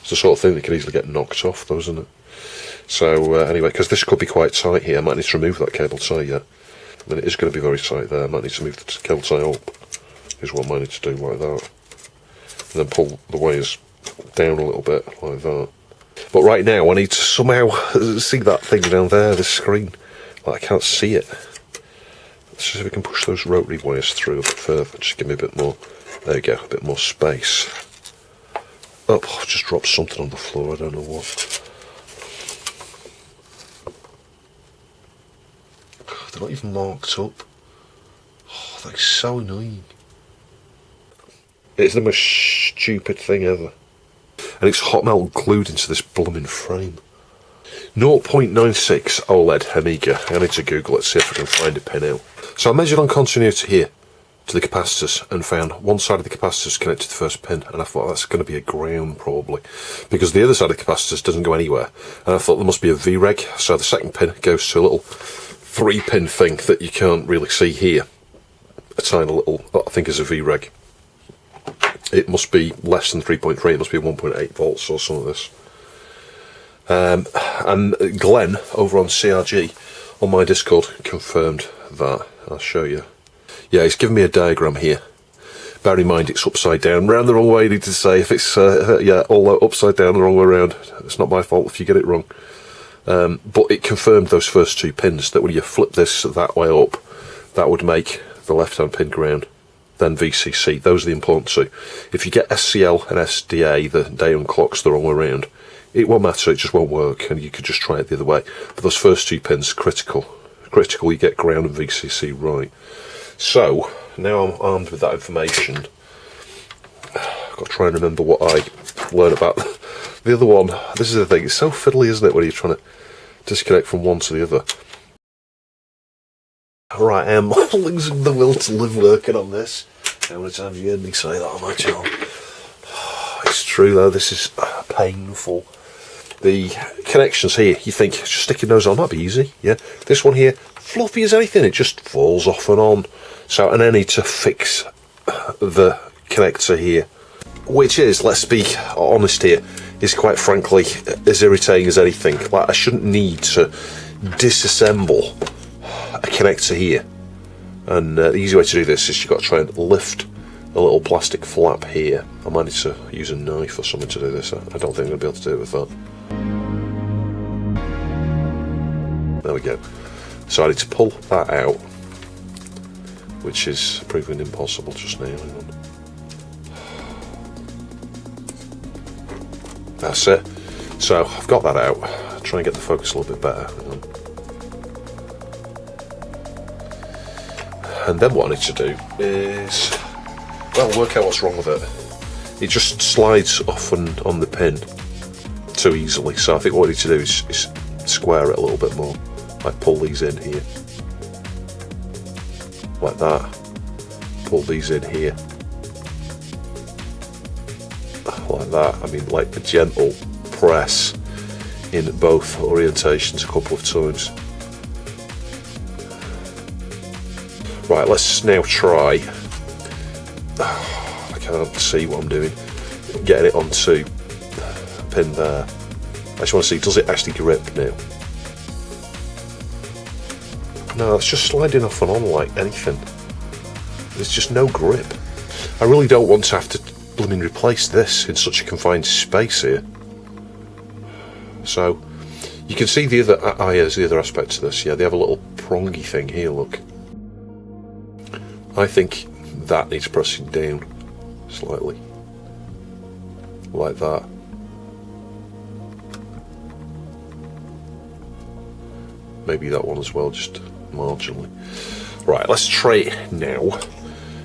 It's the sort of thing that could easily get knocked off though, isn't it? So anyway, because this could be quite tight here, I might need to remove that cable tie yet. I mean, it is going to be very tight there. I might need to move the cable tie up, is what I might need to do, like that. And then pull the wires down a little bit, like that. But right now, I need to somehow see that thing down there, this screen. Like, I can't see it. Let's see if we can push those rotary wires through a bit further. Just give me a bit more, there you go, a bit more space. Oh, I've just dropped something on the floor, I don't know what. They're not even marked up. Oh, that's so annoying. It's the most stupid thing ever. And it's hot metal glued into this blooming frame. 0.96 OLED Amiga. I need to Google it, see if I can find a pin out. So I measured on continuity here to the capacitors and found one side of the capacitors connected to the first pin, and I thought that's going to be a ground probably, because the other side of the capacitors doesn't go anywhere, and I thought there must be a V-reg, so the second pin goes to a little 3-pin thing that you can't really see here. tiny little, what I think is a VREG. It must be less than 3.3, it must be 1.8 volts or something like this. And Glenn over on CRG on my Discord confirmed that. I'll show you. Yeah, he's given me a diagram here. Bear in mind it's upside down, round the wrong way, I need to say. If it's, yeah, all upside down the wrong way around, it's not my fault if you get it wrong. But it confirmed those first 2 pins, that when you flip this that way up, that would make the left-hand pin ground, then VCC. Those are the important 2. If you get SCL and SDA, the day and clocks, the wrong way around, it won't matter, it just won't work, and you could just try it the other way. But those first 2 pins, critical. Critical, you get ground and VCC right. So, now I'm armed with that information. I've got to try and remember what I learned about the other one. This is the thing, it's so fiddly, isn't it, when you're trying to disconnect from one to the other. Right, I am losing the will to live working on this. How many times have you heard me say that on my channel? It's true though, this is painful. The connections here, you think, just sticking those on, that'd be easy, yeah? This one here, fluffy as anything, it just falls off and on. So, and I need to fix the connector here, which is, let's be honest here, is quite frankly as irritating as anything. Like, I shouldn't need to disassemble a connector here. And the easy way to do this is you've got to try and lift a little plastic flap here. I might need to use a knife or something to do this. I don't think I'm going to be able to do it with that. There we go. So I need to pull that out, which is proving impossible just now. Hang on. That's it. So I've got that out. I'll try and get the focus a little bit better. Hang on. And then what I need to do is, well, work out what's wrong with it. It just slides off and on the pin too easily. So I think what I need to do is square it a little bit more. Like pull these in here, like that. Pull these in here, like that. I mean, like a gentle press in both orientations a couple of times. Right, let's now try. I can't see what I'm doing. Getting it onto a pin there. I just want to see, does it actually grip now? No, it's just sliding off and on like anything. There's just no grip. I really don't want to have to blooming replace this in such a confined space here. So, you can see the other, here's the other aspect to this. Yeah, they have a little prongy thing here, look. I think that needs pressing down slightly. Like that. Maybe that one as well, just marginally. Right, let's try it now.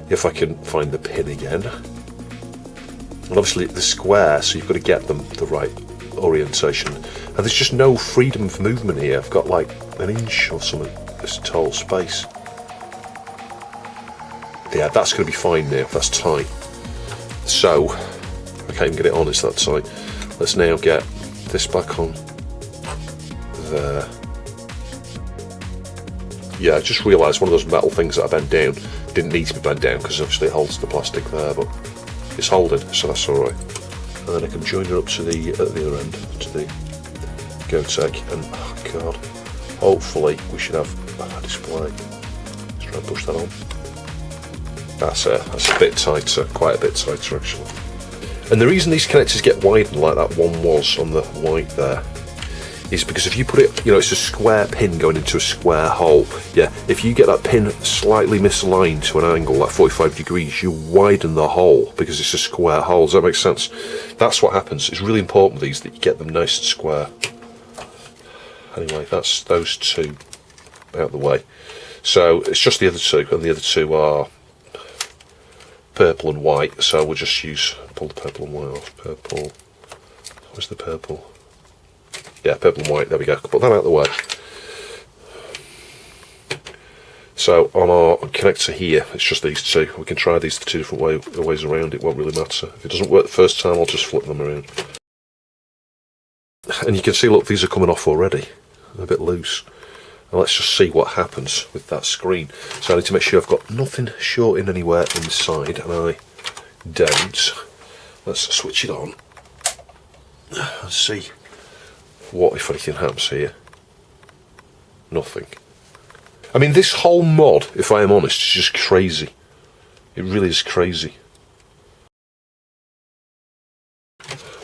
If I can find the pin again. And obviously the square, so you've got to get them the right orientation. And there's just no freedom of movement here. I've got like an inch or something, this tall space. Yeah, that's going to be fine now, that's tight. So, I can't even get it on, it's that tight. Let's now get this back on there. Yeah, I just realised one of those metal things that I bent down didn't need to be bent down because obviously it holds the plastic there, but it's holding, so that's alright. And then I can join it up to the at the other end, to the Gotek, and oh god, hopefully we should have a display. Let's try and push that on. That's a bit tighter, quite a bit tighter actually. And the reason these connectors get widened like that one was on the white there is because if you put it, you know, it's a square pin going into a square hole. Yeah, if you get that pin slightly misaligned to an angle like 45 degrees, you widen the hole because it's a square hole. Does that make sense? That's what happens. It's really important these that you get them nice and square. Anyway, that's those two out of the way. So it's just the other two, and the other two are purple and white, so we'll just pull the purple and white off. Purple, where's the purple? Yeah, purple and white, there we go. Put that out of the way. So on our connector here, it's just these two. We can try these two different ways around, it won't really matter. If it doesn't work the first time, I'll just flip them around. And you can see, look, these are coming off already. They're a bit loose. And let's just see what happens with that screen. So I need to make sure I've got nothing shorting anywhere inside, and I don't. Let's switch it on and see what, if anything, happens here. Nothing. I mean, this whole mod, if I am honest, is just crazy. It really is crazy.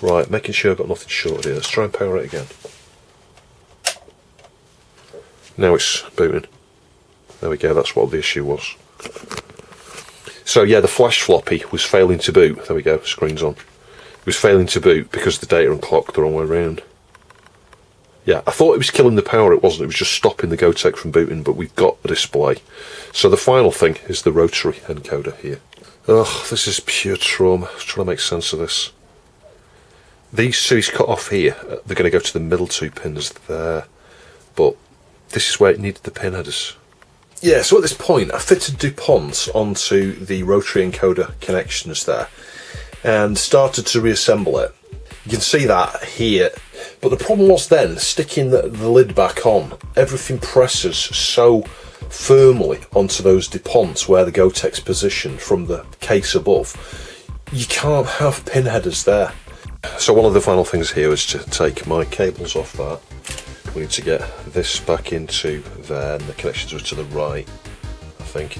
Right, making sure I've got nothing shorted here. Let's try and power it again. Now it's booting. There we go, that's what the issue was. So yeah, the flash floppy was failing to boot. There we go, screen's on. It was failing to boot because the data and clock the wrong way around. Yeah, I thought it was killing the power, it wasn't. It was just stopping the Gotek from booting, but we've got the display. So the final thing is the rotary encoder here. Ugh, this is pure trauma. I'm trying to make sense of this. These two is cut off here. They're going to go to the middle two pins there. But this is where it needed the pin headers. Yeah, so at this point I fitted DuPonts onto the rotary encoder connections there and started to reassemble it. You can see that here, but the problem was then sticking the lid back on. Everything presses so firmly onto those DuPonts where the Gotek's positioned from the case above. You can't have pin headers there. So one of the final things here is to take my cables off that. We need to get this back into there, and the connections are to the right, I think.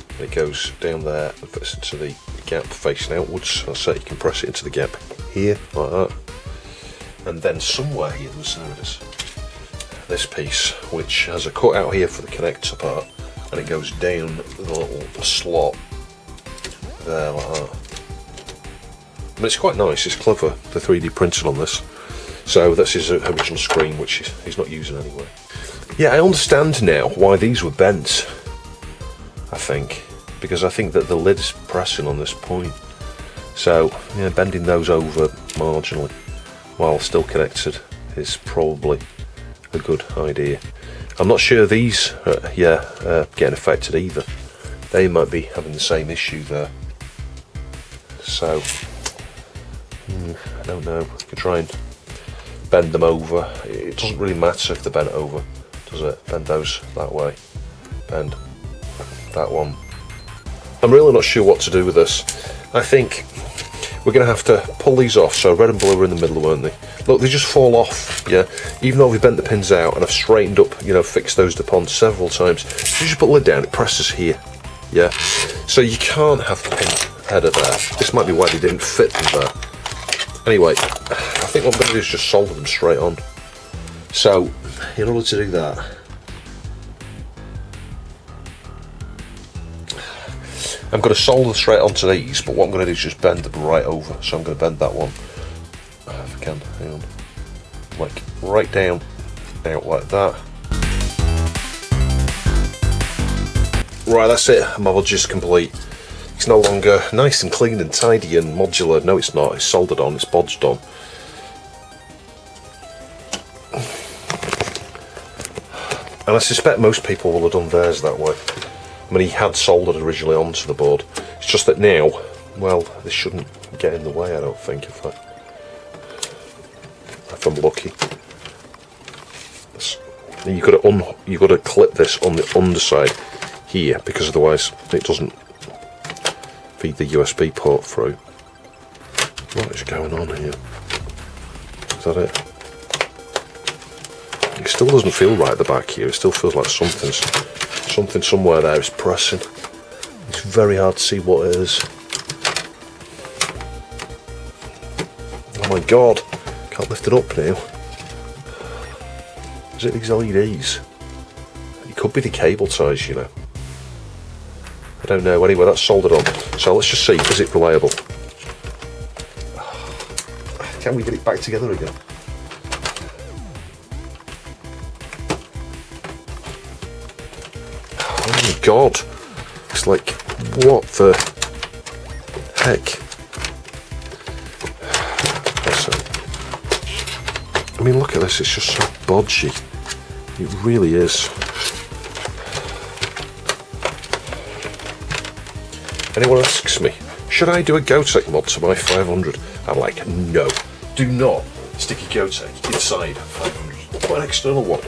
And it goes down there and fits into the gap facing outwards. That's it, you can press it into the gap here, like that. And then somewhere here, there it is, this piece, which has a cut out here for the connector part, and it goes down the little slot there, like that. And it's quite nice, it's clever, the 3D printing on this. So that's his original screen, which he's not using anyway. Yeah, I understand now why these were bent, I think, because I think that the lid's pressing on this point. So, yeah, bending those over marginally while still connected is probably a good idea. I'm not sure these are getting affected either. They might be having the same issue there. So, I don't know. I could try and bend them over. It doesn't really matter if they're bent over, does it? Bend those that way. Bend that one. I'm really not sure what to do with this. I think we're going to have to pull these off. So red and blue were in the middle, weren't they? Look, they just fall off, yeah? Even though we've bent the pins out and I've straightened up, you know, fixed those DuPonts several times. You just put the lid down, it presses here, yeah? So you can't have the pin header there. This might be why they didn't fit them there. Anyway, I think what I'm going to do is just solder them straight on. So, in order to do that, I'm going to solder straight onto these, but what I'm going to do is just bend them right over. So I'm going to bend that one, if I can, hang on, like right down, out like that. Right, that's it, model just complete. It's no longer nice and clean and tidy and modular. No, it's not. It's soldered on, it's bodged on. And I suspect most people will have done theirs that way. I mean, he had soldered originally onto the board. It's just that now, well, this shouldn't get in the way, I don't think, if I'm lucky. You've got to clip this on the underside here, because otherwise it doesn't feed the USB port through. What is going on here? Is that it? It still doesn't feel right at the back here. It still feels like something somewhere there is pressing. It's very hard to see what it is. Oh my god, can't lift it up now. Is it these LEDs? It could be the cable ties, you know. I don't know. Anyway, that's soldered on. So let's just see, is it reliable? Can we get it back together again? Oh my god. It's like, what the heck? I mean, look at this, it's just so bodgy. It really is. Anyone asks me, should I do a Gotek mod to my 500? I'm like, no. Do not stick a Gotek inside 500. Put an external one.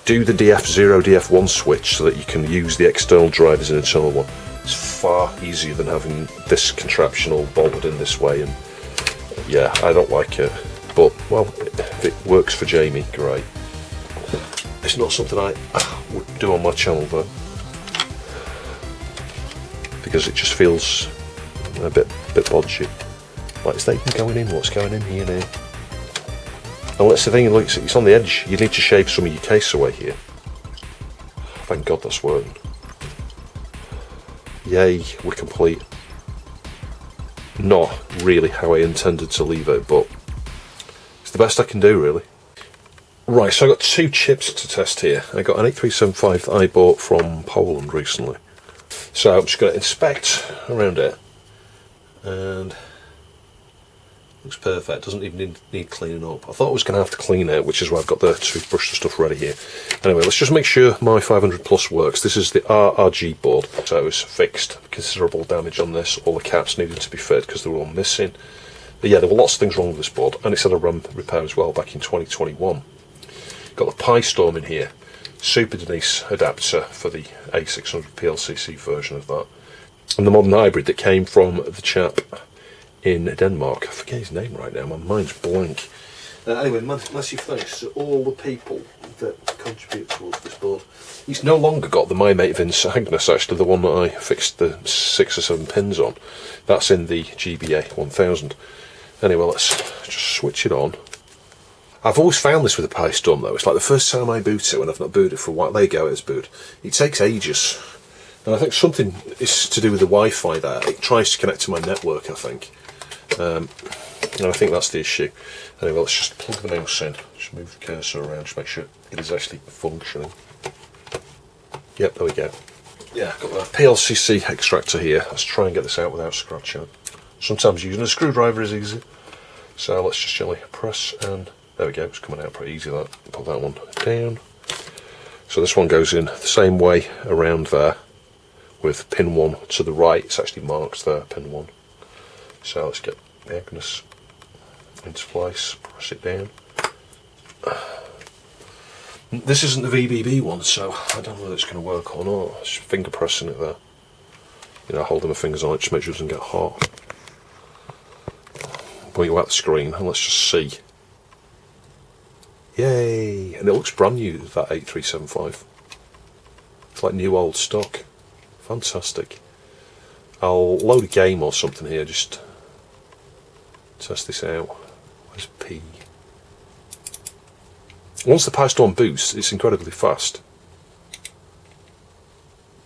do the DF0, DF1 switch so that you can use the external drive as an internal one. It's far easier than having this contraption all bolted in this way, and yeah, I don't like it. But, well, if it works for Jamie, great. It's not something I would do on my channel though, because it just feels a bit bodgy. Like, is that even going in? What's going in here now? And that's the thing, look, it's on the edge. You need to shave some of your case away here. Thank God that's working. Yay, we're complete. Not really how I intended to leave it, but it's the best I can do, really. Right, so I got two chips to test here. I got an 8375 that I bought from Poland recently. So I'm just going to inspect around it, and looks perfect. Doesn't even need cleaning up. I thought I was going to have to clean it, which is why I've got the toothbrush and stuff ready here. Anyway, let's just make sure my 500 Plus works. This is the RRG board, so it was fixed. Considerable damage on this. All the caps needed to be fit because they were all missing. But yeah, there were lots of things wrong with this board, and it's had a RAM repair as well back in 2021. Got the Pi Storm in here. Super Denise adapter for the A500 PLCC version of that. And the modern hybrid that came from the chap in Denmark. I forget his name right now, my mind's blank. Anyway, massive thanks to all the people that contribute towards this board. He's no longer got the My Mate Vince Agnes, actually, the one that I fixed the 6 or 7 pins on. That's in the GBA 1000. Anyway, let's just switch it on. I've always found this with the Pi Storm though, it's like the first time I boot it when I've not booted it for a while. There you go, it's boot. It takes ages. And I think something is to do with the Wi-Fi there. It tries to connect to my network, I think. And I think that's the issue. Anyway, let's just plug the mouse in. Just move the cursor around, just make sure it is actually functioning. Yep, there we go. Yeah, I've got the PLCC extractor here. Let's try and get this out without scratching. Sometimes using a screwdriver is easy. So let's just gently press, and there we go, it's coming out pretty easy. That. Put that one down. So this one goes in the same way around there, with pin 1 to the right. It's actually marked there, pin 1. So let's get the Agnes into place, press it down. This isn't the VBB one, so I don't know whether it's going to work or not. Just finger pressing it there. You know, holding my fingers on it, just make sure it doesn't get hot. Point you out the screen, and let's just see. Yay! And it looks brand new, that 8375. It's like new old stock. Fantastic. I'll load a game or something here, just test this out. Where's P? Once the Pi Storm boosts, it's incredibly fast.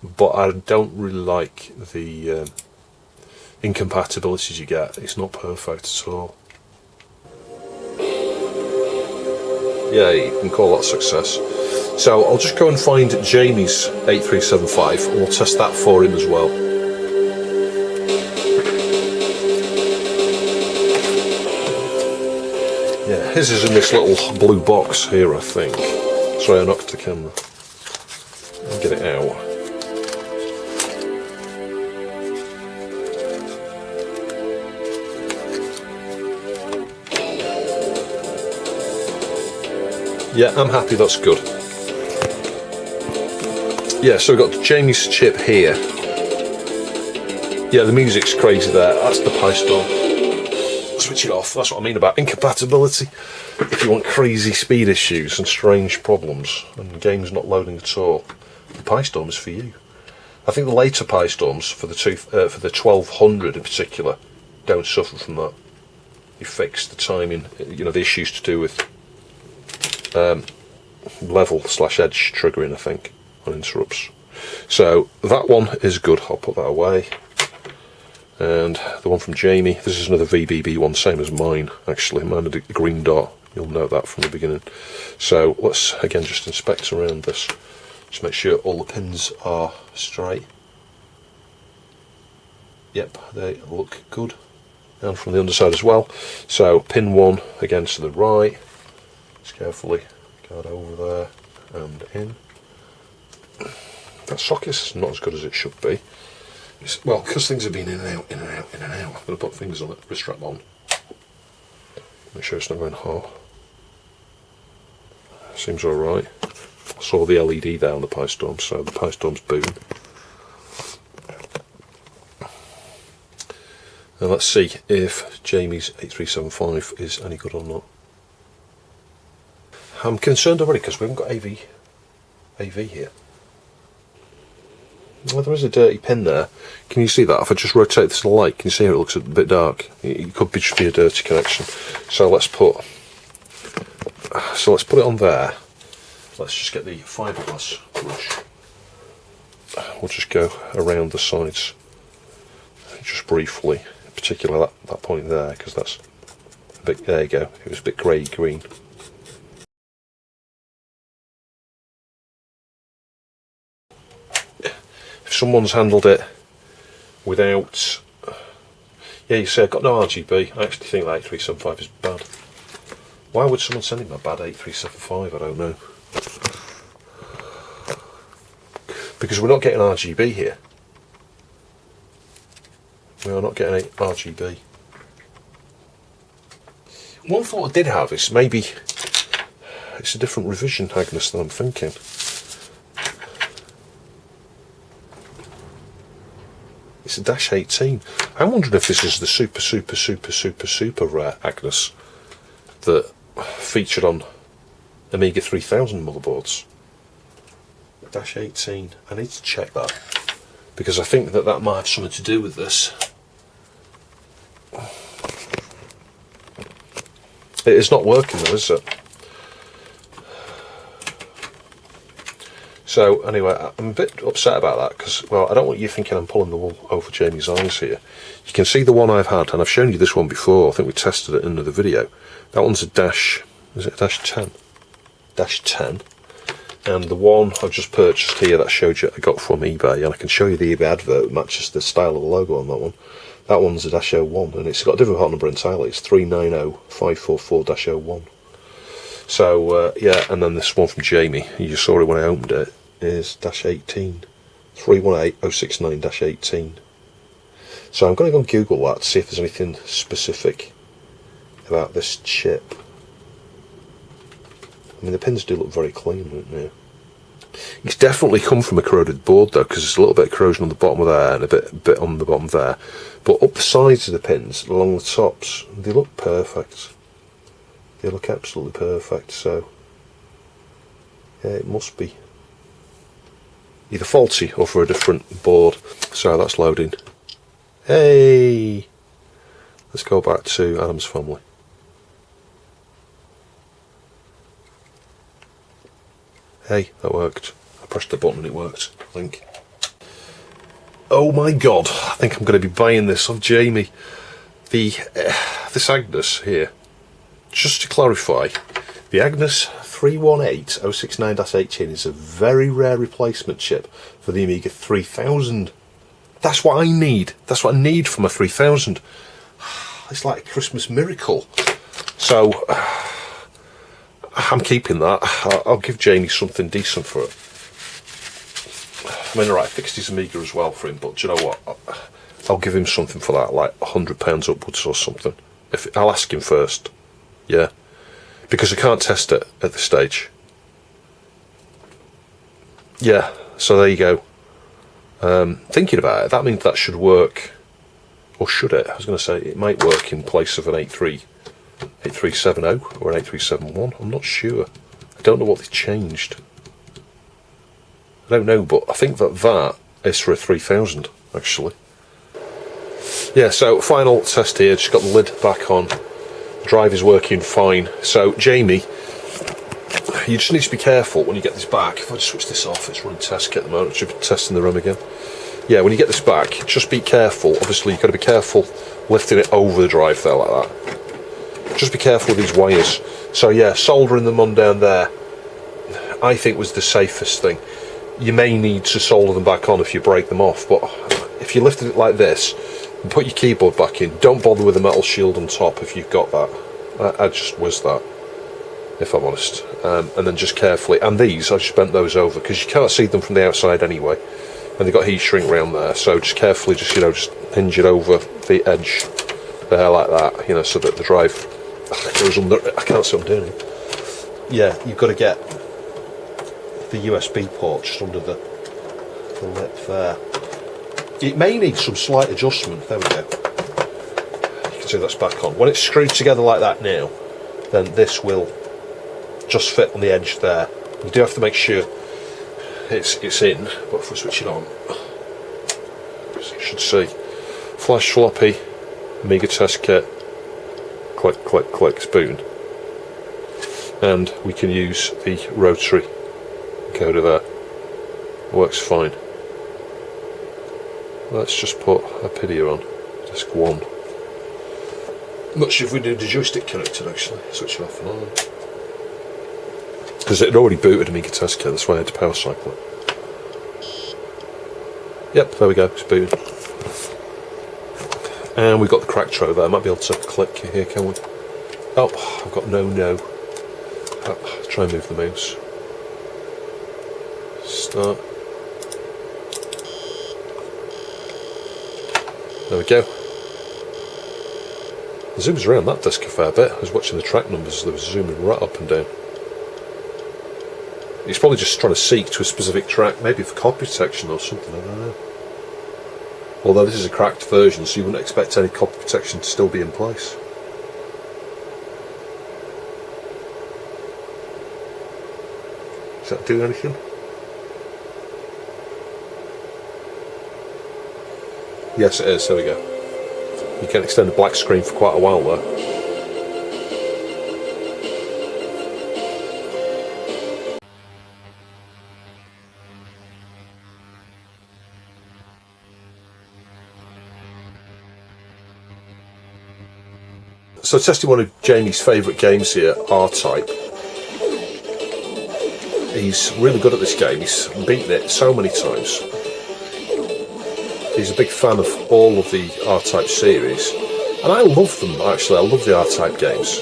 But I don't really like the incompatibilities you get. It's not perfect at all. Yeah, you can call that a success. So I'll just go and find Jamie's 8375 and we'll test that for him as well. Yeah, his is in this little blue box here, I think. Sorry, I knocked the camera. I'll get it out. Yeah, I'm happy, that's good. Yeah, so we've got Jamie's chip here. Yeah, the music's crazy there. That's the Pi Storm. Switch it off. That's what I mean about incompatibility. If you want crazy speed issues and strange problems and games not loading at all, the Pi Storm is for you. I think the later Pi Storms, for the 1200 in particular, don't suffer from that. You fix the timing, you know, the issues to do with level/edge triggering, I think, on interrupts. So that one is good. I'll put that away. And the one from Jamie, this is another VBB one, same as mine actually. Mine had a green dot, you'll note that from the beginning. So let's again just inspect around this, just make sure all the pins are straight. Yep, they look good. And from the underside as well. So pin 1 again to the right. Just carefully go over there and in. That socket's not as good as it should be. Well, because things have been in and out, in and out, in and out. I'm going to put fingers on it, wrist strap on. Make sure it's not going hot. Seems alright. I saw the LED there on the Pi Storm, so the Pi Storm's booming. Now let's see if Jamie's 8375 is any good or not. I'm concerned already because we haven't got AV here. Well, there is a dirty pin there. Can you see that? If I just rotate this to the light, can you see how it looks a bit dark? It could just be a dirty connection. So let's put it on there. Let's just get the fiberglass brush. We'll just go around the sides, just briefly, particularly that point there, because that's a bit. There you go. It was a bit grey green. Someone's handled it without. Yeah, you say I've got no RGB. I actually think that 8375 is bad. Why would someone send him a bad 8375? I don't know. Because we're not getting RGB here. We are not getting RGB. One thought I did have is maybe it's a different revision Agnes than I'm thinking. It's a dash 18. I'm wondering if this is the super rare Agnes that featured on Amiga 3000 motherboards. Dash 18. I need to check that because I think that might have something to do with this. It is not working though, is it? So anyway, I'm a bit upset about that because, well, I don't want you thinking I'm pulling the wool over Jamie's eyes here. You can see the one I've had, and I've shown you this one before. I think we tested it in another video. That one's a dash, is it a dash 10? Dash 10. And the one I've just purchased here that I showed you I got from eBay, and I can show you the eBay advert, it matches the style of the logo on that one. That one's a dash 01, and it's got a different part number entirely. It's 390544-01. So, yeah, and then this one from Jamie, you saw it when I opened it, is dash 18. 318069-18. So I'm going to go and Google that to see if there's anything specific about this chip. I mean, the pins do look very clean, don't they? It's definitely come from a corroded board though, because there's a little bit of corrosion on the bottom of there and a bit on the bottom there. But up the sides of the pins, along the tops, they look perfect. They look absolutely perfect. So yeah, it must be either faulty or for a different board. So that's loading. Hey, let's go back to Adam's Family. Hey, that worked. I pressed the button and it worked, I think. Oh my god, I think I'm going to be buying this off Jamie. This Agnes here. Just to clarify, the Agnes 318069-18 is a very rare replacement chip for the Amiga 3000. That's what I need. That's what I need for my 3000. It's like a Christmas miracle. So I'm keeping that. I'll give Jamie something decent for it. I mean, alright, I fixed his Amiga as well for him, but do you know what? I'll give him something for that, like £100 upwards or something. I'll ask him first. Yeah. Because I can't test it at this stage. Yeah, so there you go. Thinking about it, that means that should work. Or should it? I was going to say it might work in place of an 8370 or an 8371. I'm not sure. I don't know what they changed. I don't know, but I think that is for a 3000 actually. Yeah, so final test here. Just got the lid back on. The drive is working fine. So Jamie, you just need to be careful when you get this back. If I just switch this off, it's running test kit at the moment. Should be testing the RAM again. Yeah, when you get this back, just be careful. Obviously, you've got to be careful lifting it over the drive there like that. Just be careful with these wires. So yeah, soldering them on down there, I think was the safest thing. You may need to solder them back on if you break them off, but if you lifted it like this and put your keyboard back in, don't bother with the metal shield on top if you've got that. I'd just whiz that, if I'm honest. And then just carefully, and these, I just bent those over because you can't see them from the outside anyway, and they've got heat shrink around there, so just carefully, just hinge it over the edge there like that, so that the drive goes under. I can't see what I'm doing. Yeah, you've got to get the USB port just under the lip there. It may need some slight adjustment. There we go. You can see that's back on. When it's screwed together like that now, then this will just fit on the edge there. You do have to make sure it's in, but if we switch it on, so you should see flash floppy, Amiga test kit, click, click, click, spoon. And we can use the rotary encoder there. Works fine. Let's just put a PID on, disk 1. I'm not sure if we need the joystick connected actually. Switch it off and on. Because it had already booted Amiga test kit, that's why I had to power cycle it. Yep, there we go, it's booted. And we've got the crack throw there. I might be able to click here, can we? Oh, I've got no. Oh, try and move the mouse. Start. There we go. It zooms around that disc a fair bit. I was watching the track numbers, they were zooming right up and down. He's probably just trying to seek to a specific track, maybe for copy protection or something, I don't know. Although this is a cracked version, so you wouldn't expect any copy protection to still be in place. Is that doing anything? Yes, it is, there we go. You can extend the black screen for quite a while there. So testing one of Jamie's favourite games here, R-Type. He's really good at this game, he's beaten it so many times. He's a big fan of all of the R-Type series. And I love them actually, I love the R-Type games.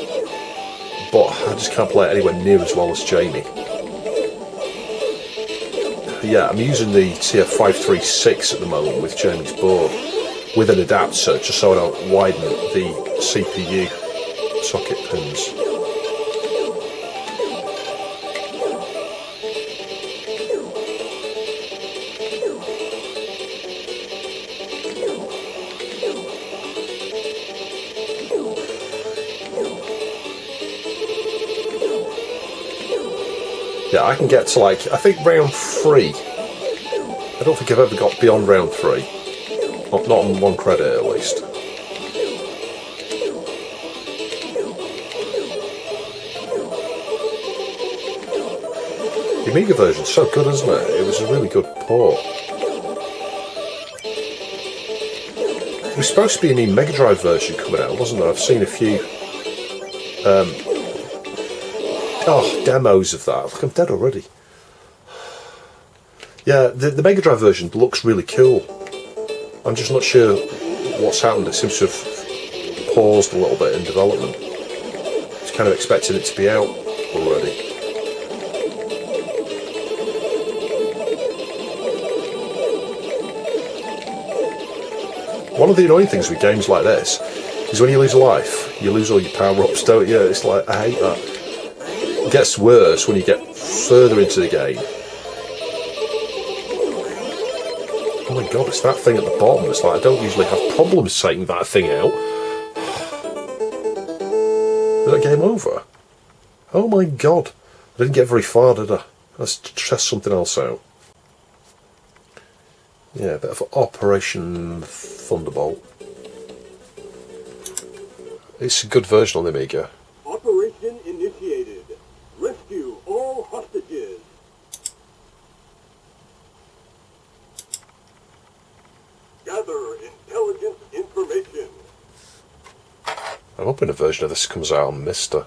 But I just can't play it anywhere near as well as Jamie. Yeah, I'm using the TF536 at the moment with Jamie's board. With an adapter, just so I don't widen the CPU socket pins. Yeah, I can get to like, I think round 3. I don't think I've ever got beyond round 3. Not on one credit at least. The Amiga version's so good, isn't it? It was a really good port. There was supposed to be a new Mega Drive version coming out, wasn't there? I've seen a few demos of that. Look, I'm dead already. Yeah, the Mega Drive version looks really cool. I'm just not sure what's happened. It seems to have paused a little bit in development. I was kind of expecting it to be out already. One of the annoying things with games like this is when you lose a life, you lose all your power-ups, don't you? It's like, I hate that. It gets worse when you get further into the game. Oh my god, it's that thing at the bottom. It's like I don't usually have problems taking that thing out. Is that game over? Oh my god. I didn't get very far, did I? Let's test something else out. Yeah, a bit of Operation Thunderbolt. It's a good version on the Amiga. Operation initiated. Rescue all hostages. Gather intelligence information. I'm hoping a version of this comes out on Mister.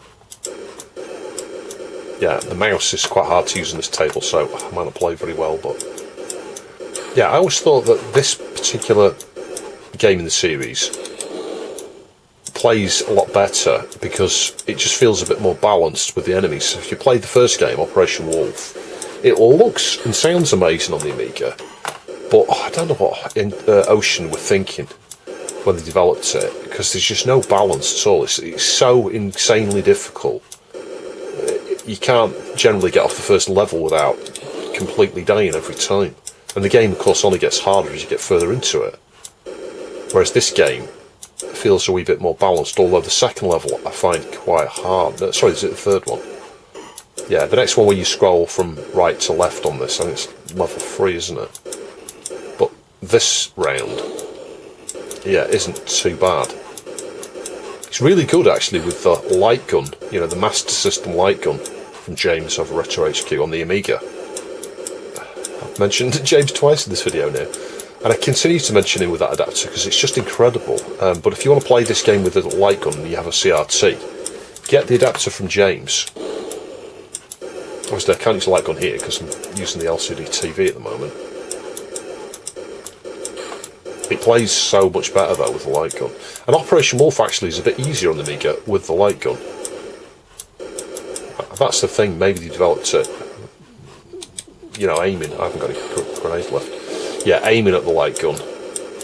Yeah, the mouse is quite hard to use on this table, so I might not play very well, but... Yeah, I always thought that this particular game in the series plays a lot better because it just feels a bit more balanced with the enemies. So if you played the first game, Operation Wolf, it looks and sounds amazing on the Amiga, but I don't know what Ocean were thinking when they developed it, because there's just no balance at all. It's so insanely difficult. You can't generally get off the first level without completely dying every time. And the game, of course, only gets harder as you get further into it. Whereas this game feels a wee bit more balanced, although the second level I find quite hard. Sorry, is it the third one? Yeah, the next one where you scroll from right to left on this, I think it's level 3, isn't it? But this round, yeah, isn't too bad. It's really good, actually, with the light gun, you know, the Master System light gun from James over Retro HQ on the Amiga. I've mentioned James twice in this video now, and I continue to mention him with that adapter because it's just incredible. But if you want to play this game with a light gun and you have a CRT, get the adapter from James. Obviously I can't use a light gun here because I'm using the LCD TV at the moment. It plays so much better though with the light gun. And Operation Wolf actually is a bit easier on the Amiga with the light gun. That's the thing, maybe they developed it, you know, aiming. I haven't got any grenades left. Yeah, aiming at the light gun,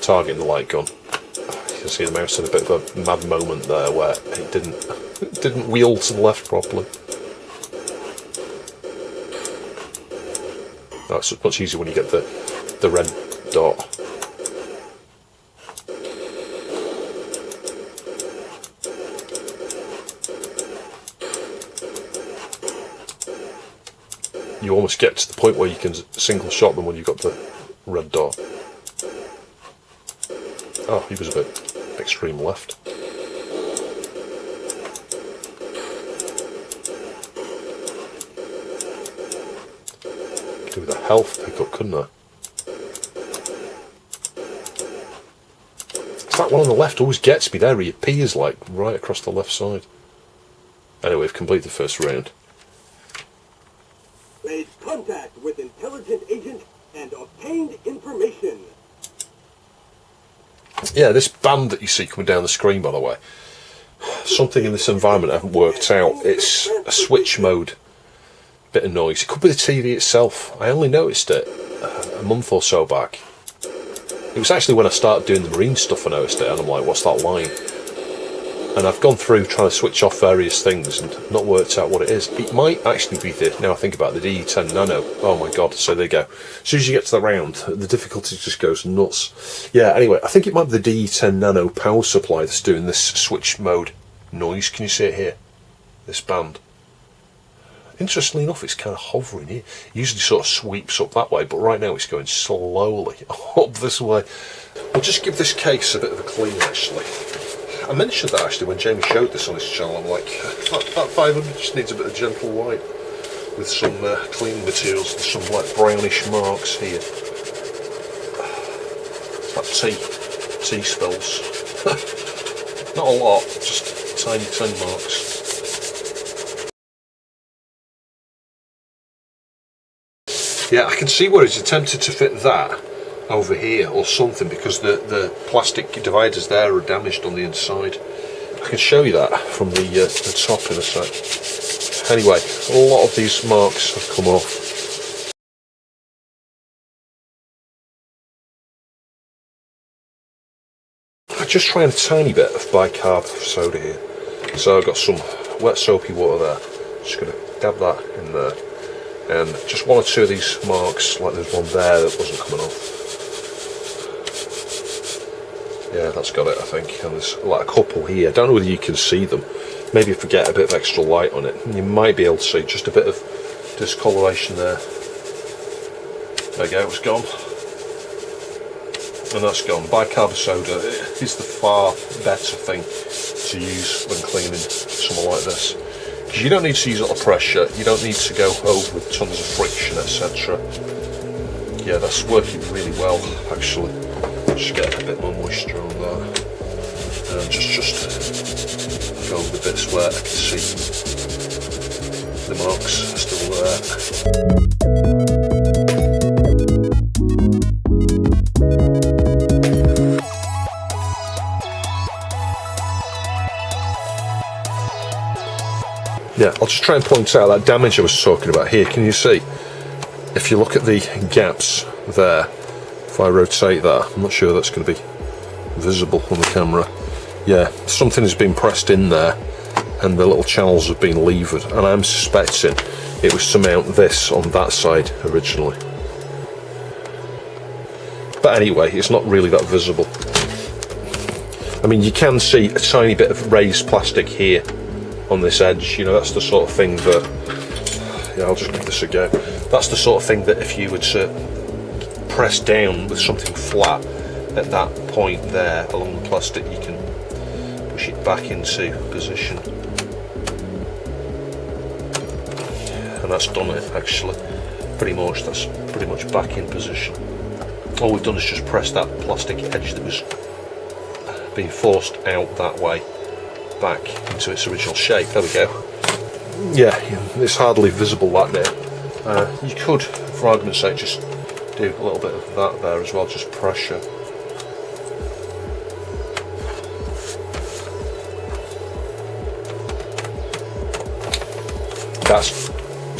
targeting the light gun. You can see the mouse had a bit of a mad moment there where it didn't wheel to the left properly. Oh, it's much easier when you get the red dot. You almost get to the point where you can single shot them when you've got the red dot. Oh, he was a bit extreme left. Could do with a health pickup, couldn't I? It's that one on the left always gets me there. He appears like right across the left side. Anyway, we've completed the first round. Made contact with intelligent agent and obtained information. Yeah, this band that you see coming down the screen, by the way, something in this environment I haven't worked out. It's a switch mode bit of noise. It could be the TV itself. I only noticed it a month or so back. It was actually when I started doing the marine stuff I noticed it, and I'm like, what's that line? And I've gone through trying to switch off various things and not worked out what it is. It might actually be the, now I think about it, the DE10 Nano. Oh my god, so there you go. As soon as you get to the round, the difficulty just goes nuts. Yeah, anyway, I think it might be the DE10 Nano power supply that's doing this switch mode noise. Can you see it here? This band. Interestingly enough, it's kind of hovering here. It usually sort of sweeps up that way, but right now it's going slowly up this way. I'll just give this case a bit of a clean, actually. I mentioned that actually when Jamie showed this on his channel. I'm like, that 500 just needs a bit of gentle wipe with some cleaning materials and some like brownish marks here. It's like tea spills. Not a lot, just tiny marks. Yeah, I can see where he's attempted to fit that over here or something because the plastic dividers there are damaged on the inside. I can show you that from the top in a sec. Anyway, a lot of these marks have come off. I'm just trying a tiny bit of bicarb soda here. So I've got some wet soapy water there. Just going to dab that in there. And just one or two of these marks, like there's one there that wasn't coming off. Yeah, that's got it, I think. And there's like a couple here. I don't know whether you can see them. Maybe if we get a bit of extra light on it, you might be able to see just a bit of discoloration there. There you go, it's gone. And that's gone. Bicarb soda is the far better thing to use when cleaning something like this. Because you don't need to use a lot of pressure, you don't need to go over with tons of friction, etc. Yeah, that's working really well, actually. Just get a bit more moisture on that. And just go over the bits where I can see the marks are still there. Yeah, I'll just try and point out that damage I was talking about here. Can you see? If you look at the gaps there, if I rotate that, I'm not sure that's going to be visible on the camera. Yeah, something has been pressed in there and the little channels have been levered, and I'm suspecting it was to mount this on that side originally. But anyway, it's not really that visible. I mean, you can see a tiny bit of raised plastic here on this edge. You know, that's the sort of thing that, yeah, I'll just give this a go. That's the sort of thing that if you were to press down with something flat at that point there along the plastic, you can push it back into position. And that's done it, actually. Pretty much, that's pretty much back in position. All we've done is just press that plastic edge that was being forced out that way back into its original shape. There we go. Yeah, it's hardly visible that there. You could, for argument's sake, just do a little bit of that there as well, just pressure. That's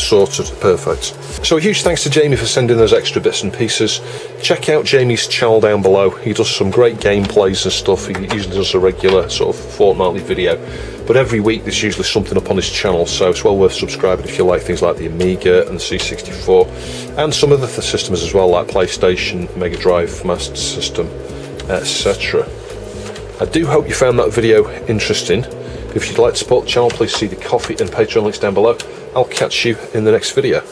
sort of perfect. So a huge thanks to Jamie for sending those extra bits and pieces. Check out Jamie's channel down below. He does some great gameplays and stuff. He usually does a regular sort of fortnightly video, but every week there's usually something up on his channel, so it's well worth subscribing if you like things like the Amiga and the C64 and some other systems as well, like PlayStation, Mega Drive, Master System, etc. I do hope you found that video interesting. If you'd like to support the channel, please see the Ko-fi and Patreon links down below. I'll catch you in the next video.